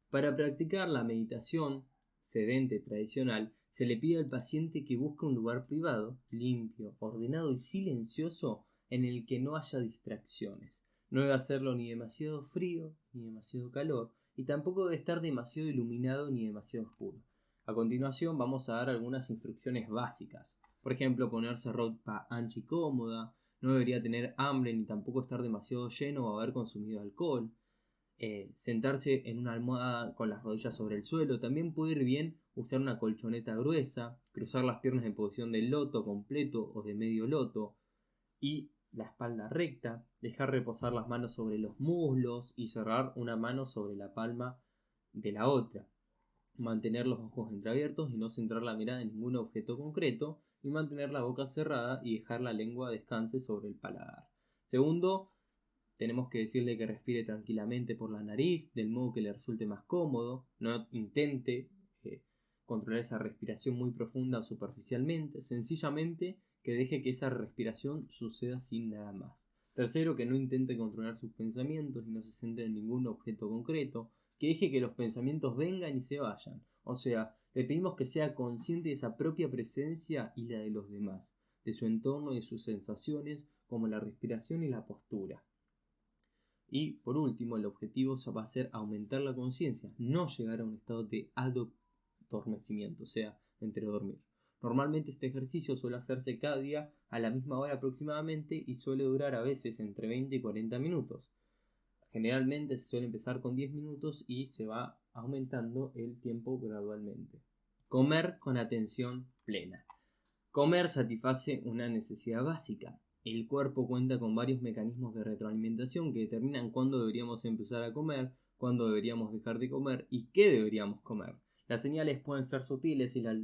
Para practicar la meditación sedente tradicional, se le pide al paciente que busque un lugar privado, limpio, ordenado y silencioso en el que no haya distracciones. No debe hacerlo ni demasiado frío ni demasiado calor, y tampoco debe estar demasiado iluminado ni demasiado oscuro. A continuación vamos a dar algunas instrucciones básicas. Por ejemplo, ponerse ropa ancha y cómoda, no debería tener hambre ni tampoco estar demasiado lleno o haber consumido alcohol. Sentarse en una almohada con las rodillas sobre el suelo. También puede ir bien usar una colchoneta gruesa, cruzar las piernas en posición de loto completo o de medio loto y la espalda recta, dejar reposar las manos sobre los muslos y cerrar una mano sobre la palma de la otra. Mantener los ojos entreabiertos y no centrar la mirada en ningún objeto concreto, y mantener la boca cerrada y dejar la lengua descanse sobre el paladar. Segundo, tenemos que decirle que respire tranquilamente por la nariz, del modo que le resulte más cómodo. No intente controlar esa respiración muy profunda o superficialmente. Sencillamente que deje que esa respiración suceda sin nada más. Tercero, que no intente controlar sus pensamientos y no se centre en ningún objeto concreto. Que deje que los pensamientos vengan y se vayan. O sea, le pedimos que sea consciente de esa propia presencia y la de los demás, de su entorno y de sus sensaciones, como la respiración y la postura. Y por último, el objetivo va a ser aumentar la conciencia, no llegar a un estado de adormecimiento, o sea, entre dormir. Normalmente este ejercicio suele hacerse cada día a la misma hora aproximadamente y suele durar a veces entre 20 y 40 minutos. Generalmente se suele empezar con 10 minutos y se va aumentando el tiempo gradualmente. Comer con atención plena. Comer satisface una necesidad básica. El cuerpo cuenta con varios mecanismos de retroalimentación que determinan cuándo deberíamos empezar a comer, cuándo deberíamos dejar de comer y qué deberíamos comer. Las señales pueden ser sutiles y la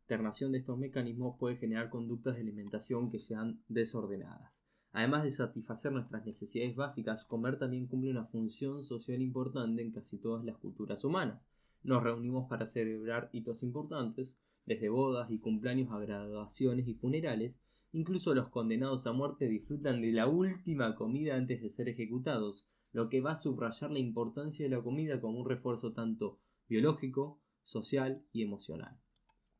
alternación de estos mecanismos puede generar conductas de alimentación que sean desordenadas. Además de satisfacer nuestras necesidades básicas, comer también cumple una función social importante en casi todas las culturas humanas. Nos reunimos para celebrar hitos importantes, desde bodas y cumpleaños a graduaciones y funerales. Incluso los condenados a muerte disfrutan de la última comida antes de ser ejecutados, lo que va a subrayar la importancia de la comida como un refuerzo tanto biológico, social y emocional.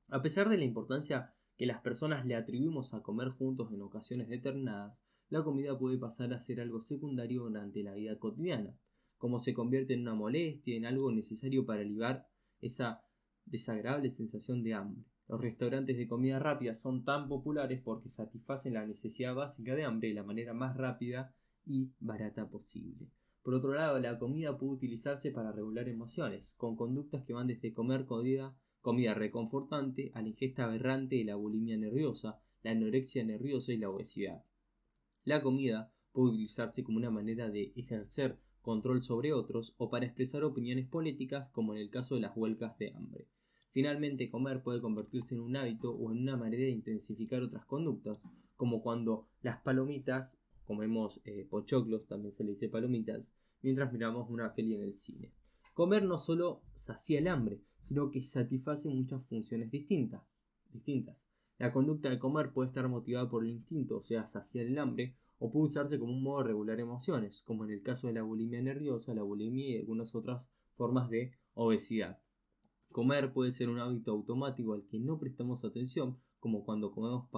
A pesar de la importancia que las personas le atribuimos a comer juntos en ocasiones determinadas, la comida puede pasar a ser algo secundario durante la vida cotidiana, como se convierte en una molestia, en algo necesario para aliviar esa desagradable sensación de hambre. Los restaurantes de comida rápida son tan populares porque satisfacen la necesidad básica de hambre de la manera más rápida y barata posible. Por otro lado, la comida puede utilizarse para regular emociones, con conductas que van desde comer comida reconfortante a la ingesta aberrante de la bulimia nerviosa, la anorexia nerviosa y la obesidad. La comida puede utilizarse como una manera de ejercer control sobre otros o para expresar opiniones políticas, como en el caso de las huelgas de hambre. Finalmente, comer puede convertirse en un hábito o en una manera de intensificar otras conductas, como cuando las palomitas, comemos pochoclos, también se le dice palomitas, mientras miramos una peli en el cine. Comer no solo sacia el hambre, sino que satisface muchas funciones distintas. La conducta de comer puede estar motivada por el instinto, o sea, saciar el hambre, o puede usarse como un modo de regular emociones, como en el caso de la bulimia nerviosa, la bulimia y algunas otras formas de obesidad. Comer puede ser un hábito automático al que no prestamos atención, como cuando comemos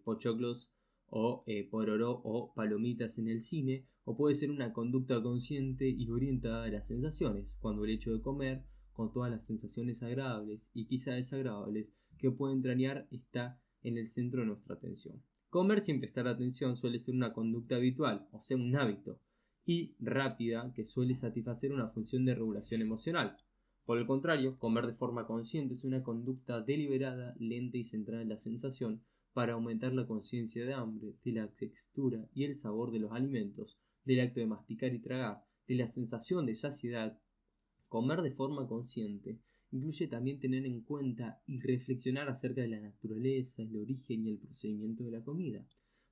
pochoclos o pororó o palomitas en el cine, o puede ser una conducta consciente y orientada a las sensaciones, cuando el hecho de comer, con todas las sensaciones agradables y quizá desagradables que puede entrañar, está en el centro de nuestra atención. Comer sin prestar atención suele ser una conducta habitual, o sea, un hábito, y rápida que suele satisfacer una función de regulación emocional. Por el contrario, comer de forma consciente es una conducta deliberada, lenta y centrada en la sensación para aumentar la conciencia de hambre, de la textura y el sabor de los alimentos, del acto de masticar y tragar, de la sensación de saciedad. Comer de forma consciente incluye también tener en cuenta y reflexionar acerca de la naturaleza, el origen y el procedimiento de la comida.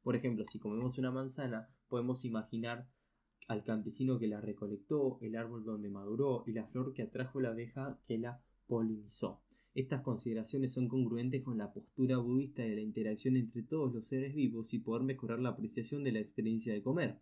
Por ejemplo, si comemos una manzana, podemos imaginar al campesino que la recolectó, el árbol donde maduró y la flor que atrajo la abeja que la polinizó. Estas consideraciones son congruentes con la postura budista de la interacción entre todos los seres vivos y poder mejorar la apreciación de la experiencia de comer.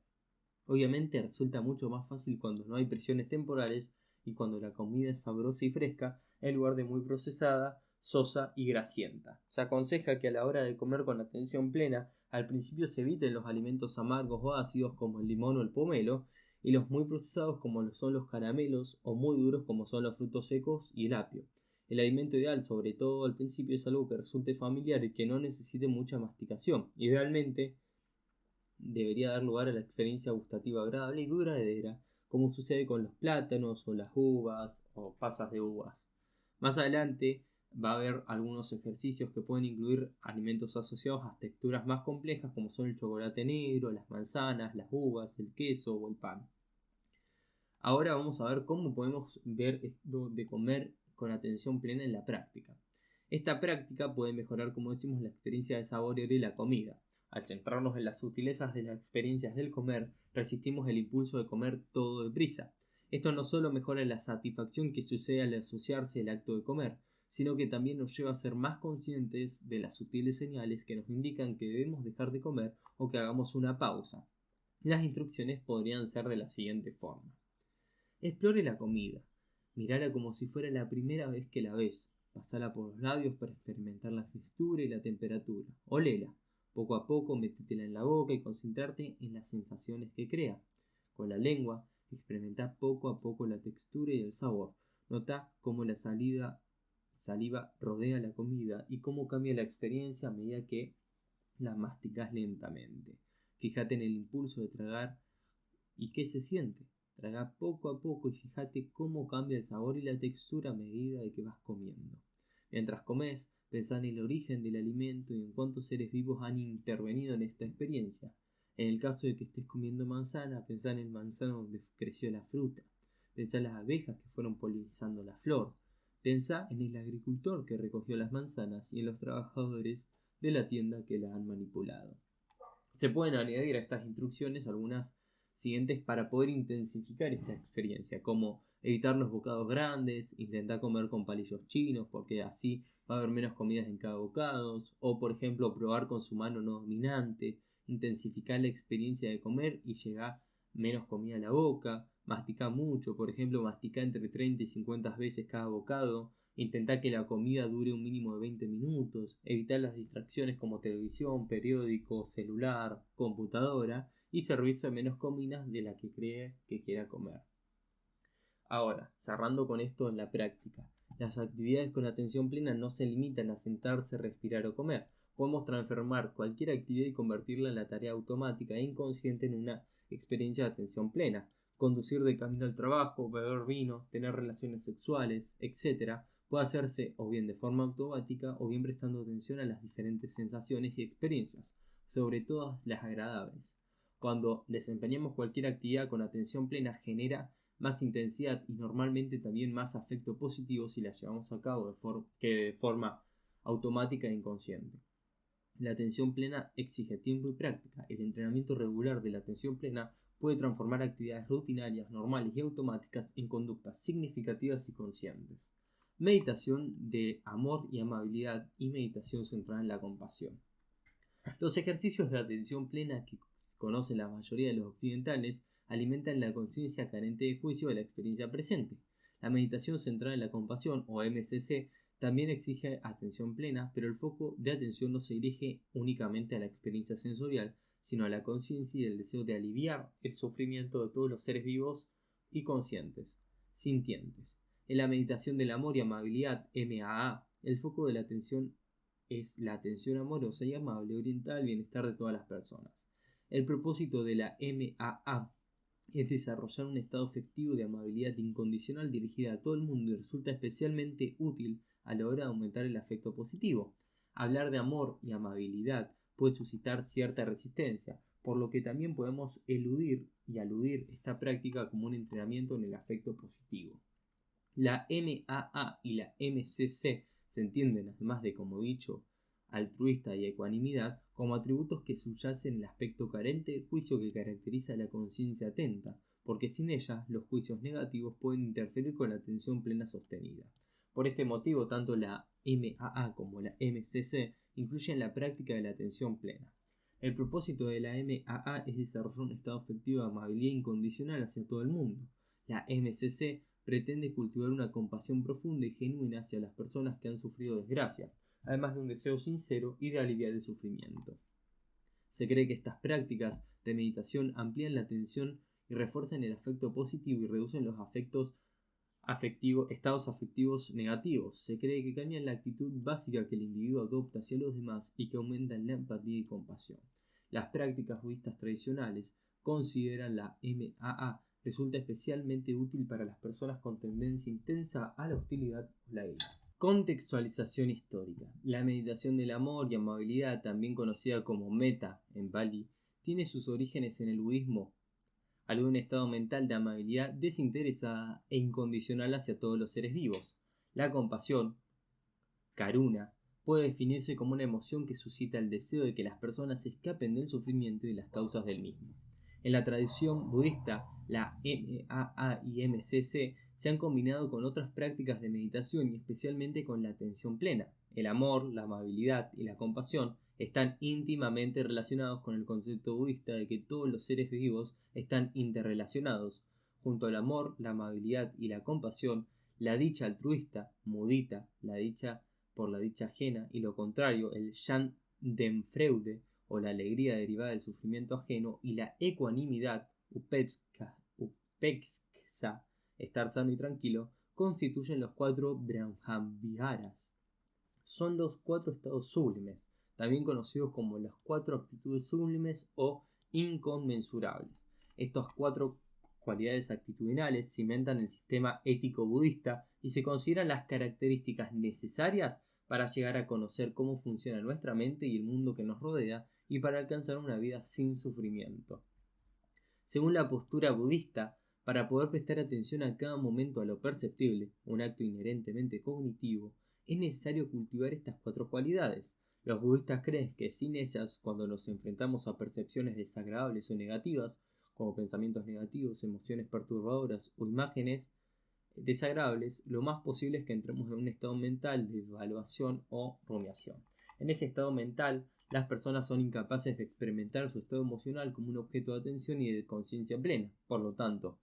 Obviamente resulta mucho más fácil cuando no hay presiones temporales y cuando la comida es sabrosa y fresca en lugar de muy procesada, sosa y grasienta. Se aconseja que a la hora de comer con atención plena Al principio se eviten los alimentos amargos o ácidos como el limón o el pomelo, y los muy procesados como lo son los caramelos o muy duros como son los frutos secos y el apio. El alimento ideal, sobre todo al principio, es algo que resulte familiar y que no necesite mucha masticación. Idealmente, debería dar lugar a la experiencia gustativa agradable y duradera, como sucede con los plátanos o las uvas o pasas de uvas. Más adelante va a haber algunos ejercicios que pueden incluir alimentos asociados a texturas más complejas como son el chocolate negro, las manzanas, las uvas, el queso o el pan. Ahora vamos a ver cómo podemos ver esto de comer con atención plena en la práctica. Esta práctica puede mejorar, como decimos, la experiencia de sabor y la comida. Al centrarnos en las sutilezas de las experiencias del comer, resistimos el impulso de comer todo deprisa. Esto no solo mejora la satisfacción que sucede al asociarse el acto de comer, sino que también nos lleva a ser más conscientes de las sutiles señales que nos indican que debemos dejar de comer o que hagamos una pausa. Las instrucciones podrían ser de la siguiente forma. Explore la comida. Mirala como si fuera la primera vez que la ves. Pasala por los labios para experimentar la textura y la temperatura. Olela. Poco a poco métetela en la boca y concentrarte en las sensaciones que crea. Con la lengua, experimenta poco a poco la textura y el sabor. Nota cómo la saliva rodea la comida y cómo cambia la experiencia a medida que la masticas lentamente. Fíjate en el impulso de tragar y qué se siente. Traga poco a poco y fíjate cómo cambia el sabor y la textura a medida de que vas comiendo. Mientras comes, pensá en el origen del alimento y en cuántos seres vivos han intervenido en esta experiencia. En el caso de que estés comiendo manzana, pensá en el manzano donde creció la fruta. Pensá en las abejas que fueron polinizando la flor. Pensá en el agricultor que recogió las manzanas y en los trabajadores de la tienda que las han manipulado. Se pueden añadir a estas instrucciones algunas siguientes para poder intensificar esta experiencia, como evitar los bocados grandes, intentar comer con palillos chinos porque así va a haber menos comidas en cada bocado, o por ejemplo probar con su mano no dominante, intensificar la experiencia de comer y llegar menos comida a la boca, masticar mucho, por ejemplo masticar entre 30 y 50 veces cada bocado, intentar que la comida dure un mínimo de 20 minutos, evitar las distracciones como televisión, periódico, celular, computadora y servirse menos comidas de la que cree que quiera comer. Ahora, cerrando con esto en la práctica, las actividades con atención plena no se limitan a sentarse, respirar o comer. Podemos transformar cualquier actividad y convertirla en la tarea automática e inconsciente en una experiencia de atención plena. Conducir de camino al trabajo, beber vino, tener relaciones sexuales, etc. puede hacerse o bien de forma automática o bien prestando atención a las diferentes sensaciones y experiencias, sobre todo las agradables. Cuando desempeñamos cualquier actividad con atención plena genera más intensidad y normalmente también más afecto positivo si la llevamos a cabo de forma automática e inconsciente. La atención plena exige tiempo y práctica. El entrenamiento regular de la atención plena puede transformar actividades rutinarias, normales y automáticas en conductas significativas y conscientes. Meditación de amor y amabilidad y meditación centrada en la compasión. Los ejercicios de atención plena que conocen la mayoría de los occidentales alimentan la conciencia carente de juicio de la experiencia presente. La meditación centrada en la compasión, o MCC, también exige atención plena, pero el foco de atención no se dirige únicamente a la experiencia sensorial, sino a la conciencia y el deseo de aliviar el sufrimiento de todos los seres vivos y conscientes, sintientes. En la meditación del amor y amabilidad, MAA, el foco de la atención es la atención amorosa y amable orientada al bienestar de todas las personas. El propósito de la MAA es desarrollar un estado efectivo de amabilidad incondicional dirigida a todo el mundo y resulta especialmente útil a la hora de aumentar el afecto positivo. Hablar de amor y amabilidad puede suscitar cierta resistencia, por lo que también podemos eludir y aludir esta práctica como un entrenamiento en el afecto positivo. La MAA y la MCC se entienden, además de, como he dicho, altruista y ecuanimidad, como atributos que subyacen el aspecto carente de juicio que caracteriza a la conciencia atenta, porque sin ella los juicios negativos pueden interferir con la atención plena sostenida. Por este motivo, tanto la MAA como la MCC incluyen la práctica de la atención plena. El propósito de la MAA es desarrollar un estado afectivo de amabilidad incondicional hacia todo el mundo. La MCC pretende cultivar una compasión profunda y genuina hacia las personas que han sufrido desgracias, además de un deseo sincero y de aliviar el sufrimiento. Se cree que estas prácticas de meditación amplían la atención y refuerzan el afecto positivo y reducen los estados afectivos negativos. Se cree que cambian la actitud básica que el individuo adopta hacia los demás y que aumentan la empatía y compasión. Las prácticas budistas tradicionales consideran la MAA resulta especialmente útil para las personas con tendencia intensa a la hostilidad o la ira. Contextualización histórica. La meditación del amor y amabilidad, también conocida como metta en Pali, tiene sus orígenes en el budismo, algo de un estado mental de amabilidad desinteresada e incondicional hacia todos los seres vivos. La compasión, karuna, puede definirse como una emoción que suscita el deseo de que las personas escapen del sufrimiento y las causas del mismo. En la tradición budista, la MAA y MCC se han combinado con otras prácticas de meditación y especialmente con la atención plena. El amor, la amabilidad y la compasión están íntimamente relacionados con el concepto budista de que todos los seres vivos están interrelacionados. Junto al amor, la amabilidad y la compasión, la dicha altruista, mudita, la dicha por la dicha ajena, y lo contrario, el Schadenfreude, o la alegría derivada del sufrimiento ajeno, y la ecuanimidad, upeksha, estar sano y tranquilo, constituyen los 4 Brahmaviharas. Son los 4 estados sublimes, también conocidos como las 4 actitudes sublimes o inconmensurables. Estas 4 cualidades actitudinales cimentan el sistema ético budista y se consideran las características necesarias para llegar a conocer cómo funciona nuestra mente y el mundo que nos rodea y para alcanzar una vida sin sufrimiento. Según la postura budista, para poder prestar atención a cada momento a lo perceptible, un acto inherentemente cognitivo, es necesario cultivar estas 4 cualidades. Los budistas creen que sin ellas, cuando nos enfrentamos a percepciones desagradables o negativas, como pensamientos negativos, emociones perturbadoras o imágenes desagradables, lo más posible es que entremos en un estado mental de evaluación o rumiación. En ese estado mental, las personas son incapaces de experimentar su estado emocional como un objeto de atención y de conciencia plena. Por lo tanto,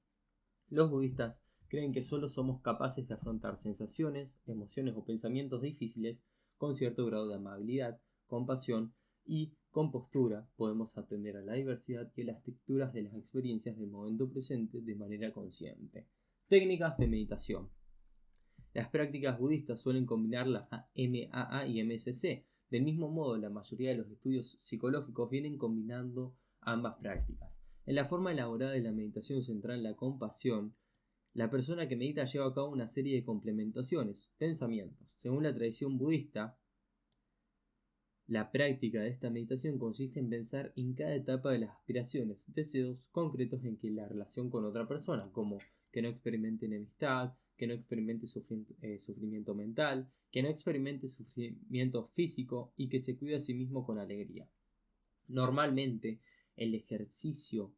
los budistas creen que solo somos capaces de afrontar sensaciones, emociones o pensamientos difíciles con cierto grado de amabilidad, compasión y compostura. Podemos atender a la diversidad y a las texturas de las experiencias del momento presente de manera consciente. Técnicas de meditación. Las prácticas budistas suelen combinar la MAA y MCC. Del mismo modo, la mayoría de los estudios psicológicos vienen combinando ambas prácticas. En la forma elaborada de la meditación centrada en la compasión, la persona que medita lleva a cabo una serie de complementaciones, pensamientos. Según la tradición budista, la práctica de esta meditación consiste en pensar en cada etapa de las aspiraciones, deseos concretos en que la relación con otra persona, como que no experimente enemistad, que no experimente sufrimiento mental, que no experimente sufrimiento físico y que se cuide a sí mismo con alegría. Normalmente, el ejercicio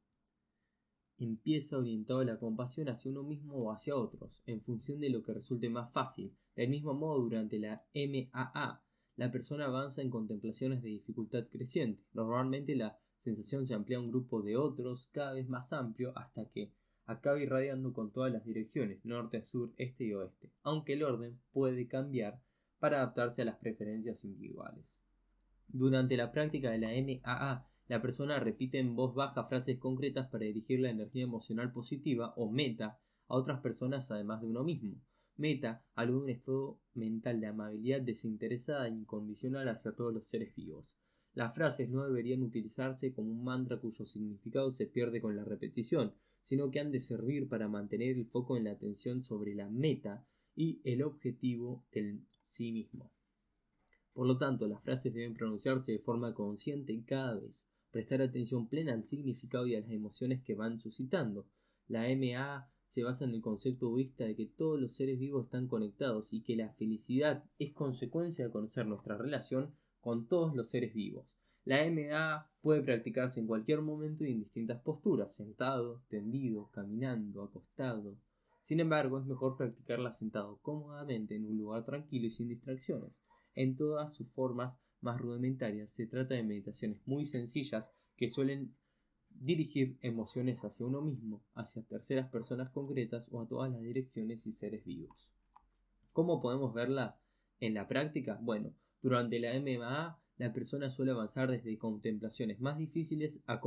empieza orientado a la compasión hacia uno mismo o hacia otros, en función de lo que resulte más fácil. Del mismo modo, durante la MAA, la persona avanza en contemplaciones de dificultad creciente. Normalmente la sensación se amplía a un grupo de otros cada vez más amplio hasta que acabe irradiando con todas las direcciones, norte, sur, este y oeste, aunque el orden puede cambiar para adaptarse a las preferencias individuales. Durante la práctica de la MAA, la persona repite en voz baja frases concretas para dirigir la energía emocional positiva o meta a otras personas además de uno mismo. Meta alude a un estado mental de amabilidad desinteresada e incondicional hacia todos los seres vivos. Las frases no deberían utilizarse como un mantra cuyo significado se pierde con la repetición, sino que han de servir para mantener el foco en la atención sobre la meta y el objetivo del sí mismo. Por lo tanto, las frases deben pronunciarse de forma consciente cada vez, prestar atención plena al significado y a las emociones que van suscitando. La MA se basa en el concepto budista de que todos los seres vivos están conectados y que la felicidad es consecuencia de conocer nuestra relación con todos los seres vivos. La MA puede practicarse en cualquier momento y en distintas posturas, sentado, tendido, caminando, acostado. Sin embargo, es mejor practicarla sentado cómodamente en un lugar tranquilo y sin distracciones. En todas sus formas más rudimentarias se trata de meditaciones muy sencillas que suelen dirigir emociones hacia uno mismo, hacia terceras personas concretas o a todas las direcciones y seres vivos. ¿Cómo podemos verla en la práctica? Bueno, durante la MAA, la persona suele avanzar desde contemplaciones más difíciles a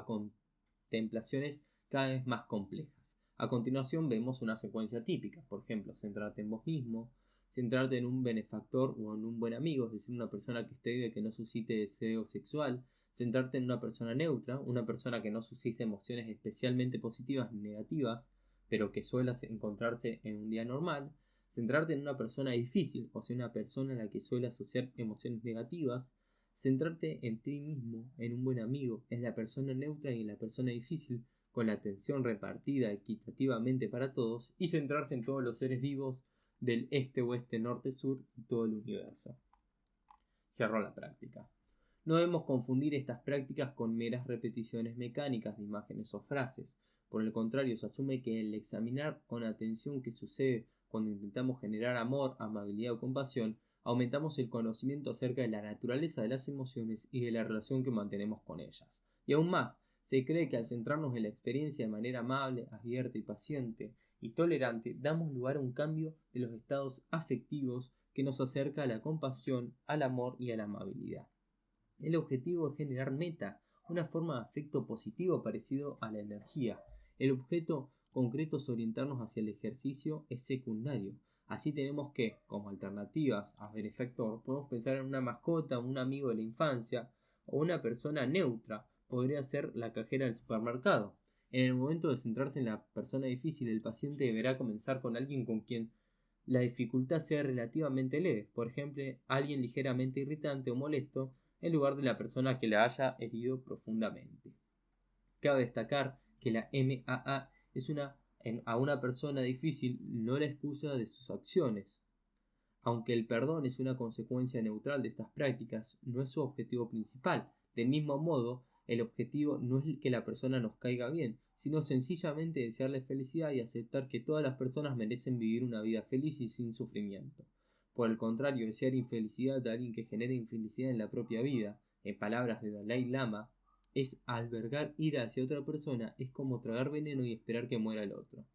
contemplaciones cada vez más complejas. A continuación vemos una secuencia típica, por ejemplo, centrarte en vos mismo, centrarte en un benefactor o en un buen amigo, es decir, una persona que esté viva y que no suscite deseo sexual, centrarte en una persona neutra, una persona que no suscite emociones especialmente positivas ni negativas, pero que suele encontrarse en un día normal, centrarte en una persona difícil, o sea, una persona a la que suele asociar emociones negativas, centrarte en ti mismo, en un buen amigo, en la persona neutra y en la persona difícil, con la atención repartida equitativamente para todos, y centrarse en todos los seres vivos del este, oeste, norte, sur y todo el universo. Cerró la práctica. No debemos confundir estas prácticas con meras repeticiones mecánicas de imágenes o frases. Por el contrario, se asume que el examinar con atención qué sucede cuando intentamos generar amor, amabilidad o compasión, aumentamos el conocimiento acerca de la naturaleza de las emociones y de la relación que mantenemos con ellas. Y aún más, se cree que al centrarnos en la experiencia de manera amable, abierta y paciente y tolerante, damos lugar a un cambio de los estados afectivos que nos acerca a la compasión, al amor y a la amabilidad. El objetivo es generar meta, una forma de afecto positivo parecido a la energía. El objeto concreto es orientarnos hacia el ejercicio es secundario. Así tenemos que, como alternativas a benefactor, podemos pensar en una mascota, un amigo de la infancia o una persona neutra. Podría ser la cajera del supermercado. En el momento de centrarse en la persona difícil, el paciente deberá comenzar con alguien con quien la dificultad sea relativamente leve, por ejemplo, alguien ligeramente irritante o molesto, en lugar de la persona que la haya herido profundamente. Cabe destacar que la MAA es a una persona difícil no la excusa de sus acciones. Aunque el perdón es una consecuencia neutral de estas prácticas, no es su objetivo principal. Del mismo modo, el objetivo no es que la persona nos caiga bien, sino sencillamente desearle felicidad y aceptar que todas las personas merecen vivir una vida feliz y sin sufrimiento. Por el contrario, desear infelicidad de alguien que genera infelicidad en la propia vida, en palabras de Dalai Lama, es albergar ira hacia otra persona, es como tragar veneno y esperar que muera el otro.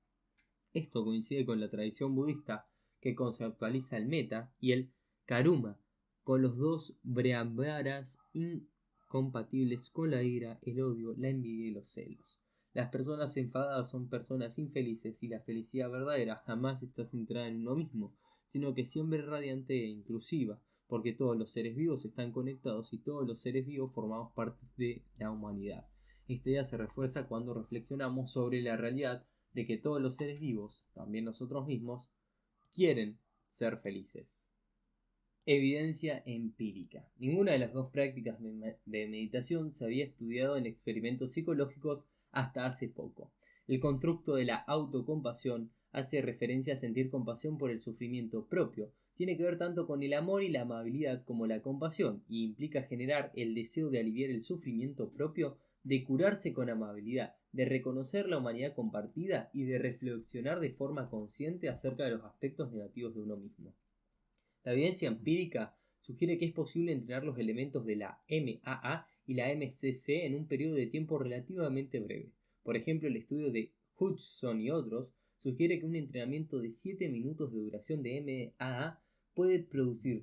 Esto coincide con la tradición budista que conceptualiza el metta y el karuma, con los dos brahmanas incompatibles con la ira, el odio, la envidia y los celos. Las personas enfadadas son personas infelices y la felicidad verdadera jamás está centrada en uno mismo, sino que siempre es radiante e inclusiva, porque todos los seres vivos están conectados y todos los seres vivos formamos parte de la humanidad. Esta idea se refuerza cuando reflexionamos sobre la realidad de que todos los seres vivos, también nosotros mismos, quieren ser felices. Evidencia empírica. Ninguna de las dos prácticas de meditación se había estudiado en experimentos psicológicos hasta hace poco. El constructo de la autocompasión hace referencia a sentir compasión por el sufrimiento propio. Tiene que ver tanto con el amor y la amabilidad como la compasión, y implica generar el deseo de aliviar el sufrimiento propio, de curarse con amabilidad, de reconocer la humanidad compartida y de reflexionar de forma consciente acerca de los aspectos negativos de uno mismo. La evidencia empírica sugiere que es posible entrenar los elementos de la MAA y la MCC en un periodo de tiempo relativamente breve. Por ejemplo, el estudio de Hudson y otros sugiere que un entrenamiento de 7 minutos de duración de MAA puede producir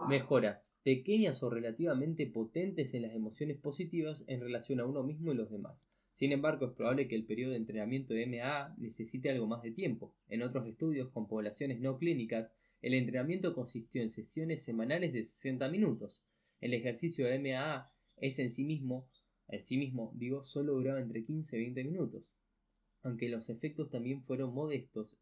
mejoras pequeñas o relativamente potentes en las emociones positivas en relación a uno mismo y los demás. Sin embargo, es probable que el periodo de entrenamiento de MAA necesite algo más de tiempo. En otros estudios con poblaciones no clínicas, el entrenamiento consistió en sesiones semanales de 60 minutos. El ejercicio de MAA en sí mismo, solo duraba entre 15 y 20 minutos. Aunque los efectos también fueron modestos,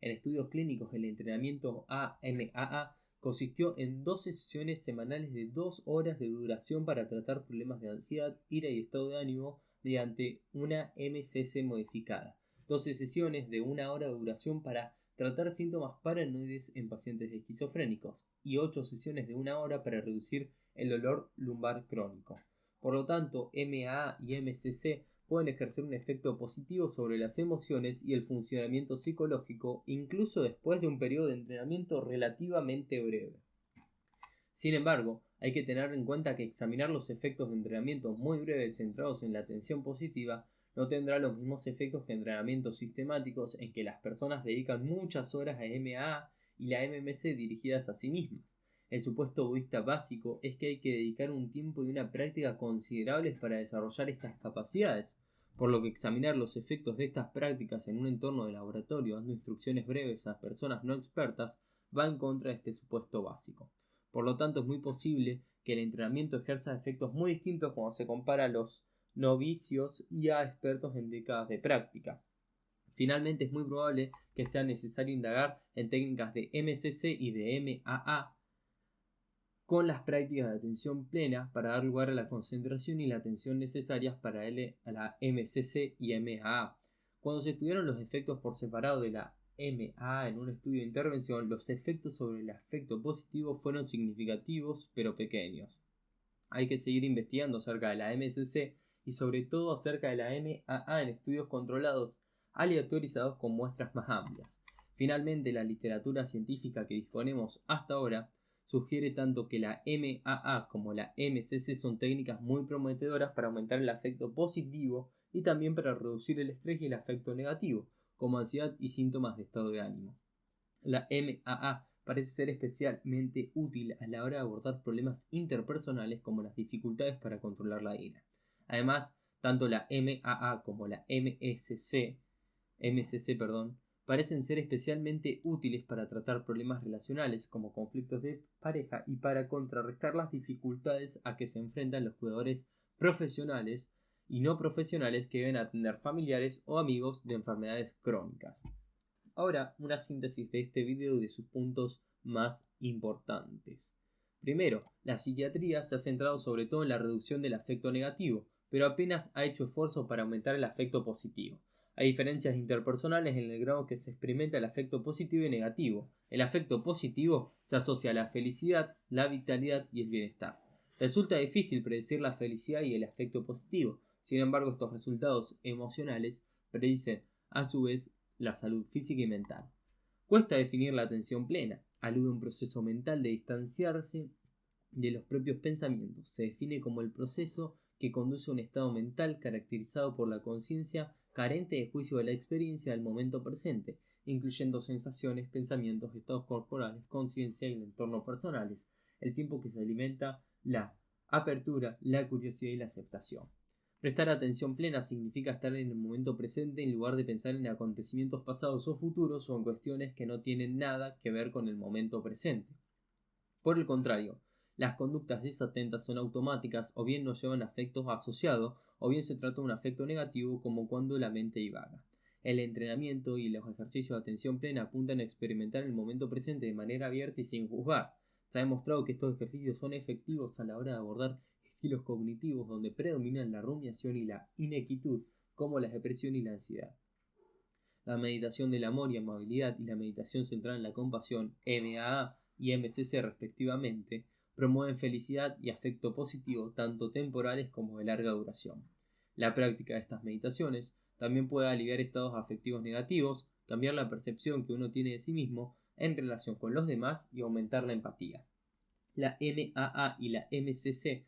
en estudios clínicos el entrenamiento AMAA consistió en 12 sesiones semanales de 2 horas de duración para tratar problemas de ansiedad, ira y estado de ánimo mediante una MCC modificada. 12 sesiones de 1 hora de duración para tratar síntomas paranoides en pacientes esquizofrénicos y 8 sesiones de 1 hora para reducir el dolor lumbar crónico. Por lo tanto, MAA y MCC pueden ejercer un efecto positivo sobre las emociones y el funcionamiento psicológico, incluso después de un periodo de entrenamiento relativamente breve. Sin embargo, hay que tener en cuenta que examinar los efectos de entrenamiento muy breves centrados en la atención positiva no tendrá los mismos efectos que entrenamientos sistemáticos en que las personas dedican muchas horas a MAA y la MMC dirigidas a sí mismas. El supuesto budista básico es que hay que dedicar un tiempo y una práctica considerables para desarrollar estas capacidades, por lo que examinar los efectos de estas prácticas en un entorno de laboratorio dando instrucciones breves a personas no expertas va en contra de este supuesto básico. Por lo tanto, es muy posible que el entrenamiento ejerza efectos muy distintos cuando se compara a los novicios y a expertos en décadas de práctica. Finalmente, es muy probable que sea necesario indagar en técnicas de MCC y de MAA con las prácticas de atención plena para dar lugar a la concentración y la atención necesarias para la MCC y MAA. Cuando se estudiaron los efectos por separado de la MAA en un estudio de intervención, los efectos sobre el afecto positivo fueron significativos pero pequeños. Hay que seguir investigando acerca de la MCC y sobre todo acerca de la MAA en estudios controlados aleatorizados con muestras más amplias. Finalmente, la literatura científica que disponemos hasta ahora sugiere tanto que la MAA como la MCC son técnicas muy prometedoras para aumentar el afecto positivo y también para reducir el estrés y el afecto negativo, como ansiedad y síntomas de estado de ánimo. La MAA parece ser especialmente útil a la hora de abordar problemas interpersonales como las dificultades para controlar la ira. Además, tanto la MAA como la MCC parecen ser especialmente útiles para tratar problemas relacionales como conflictos de pareja y para contrarrestar las dificultades a que se enfrentan los cuidadores profesionales y no profesionales que deben atender familiares o amigos de enfermedades crónicas. Ahora, una síntesis de este video y de sus puntos más importantes. Primero, la psiquiatría se ha centrado sobre todo en la reducción del afecto negativo, pero apenas ha hecho esfuerzos para aumentar el afecto positivo. Hay diferencias interpersonales en el grado que se experimenta el afecto positivo y negativo. El afecto positivo se asocia a la felicidad, la vitalidad y el bienestar. Resulta difícil predecir la felicidad y el afecto positivo. Sin embargo, estos resultados emocionales predicen a su vez la salud física y mental. Cuesta definir la atención plena. Alude a un proceso mental de distanciarse de los propios pensamientos. Se define como el proceso que conduce a un estado mental caracterizado por la conciencia carente de juicio de la experiencia del momento presente, incluyendo sensaciones, pensamientos, estados corporales, conciencia y el entorno personales, el tiempo que se alimenta la apertura, la curiosidad y la aceptación. Prestar atención plena significa estar en el momento presente en lugar de pensar en acontecimientos pasados o futuros o en cuestiones que no tienen nada que ver con el momento presente. Por el contrario, las conductas desatentas son automáticas o bien no llevan afectos asociados o bien se trata de un afecto negativo como cuando la mente divaga. El entrenamiento y los ejercicios de atención plena apuntan a experimentar el momento presente de manera abierta y sin juzgar. Se ha demostrado que estos ejercicios son efectivos a la hora de abordar estilos cognitivos donde predominan la rumiación y la inquietud, como la depresión y la ansiedad. La meditación del amor y amabilidad y la meditación centrada en la compasión, MAA y MCC respectivamente, promueven felicidad y afecto positivo tanto temporales como de larga duración. La práctica de estas meditaciones también puede aliviar estados afectivos negativos, cambiar la percepción que uno tiene de sí mismo en relación con los demás y aumentar la empatía. La MAA y la MCC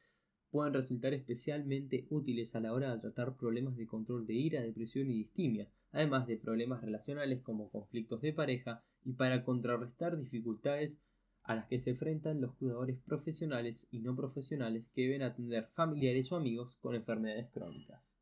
pueden resultar especialmente útiles a la hora de tratar problemas de control de ira, depresión y distimia, además de problemas relacionales como conflictos de pareja y para contrarrestar dificultades a las que se enfrentan los cuidadores profesionales y no profesionales que deben atender familiares o amigos con enfermedades crónicas.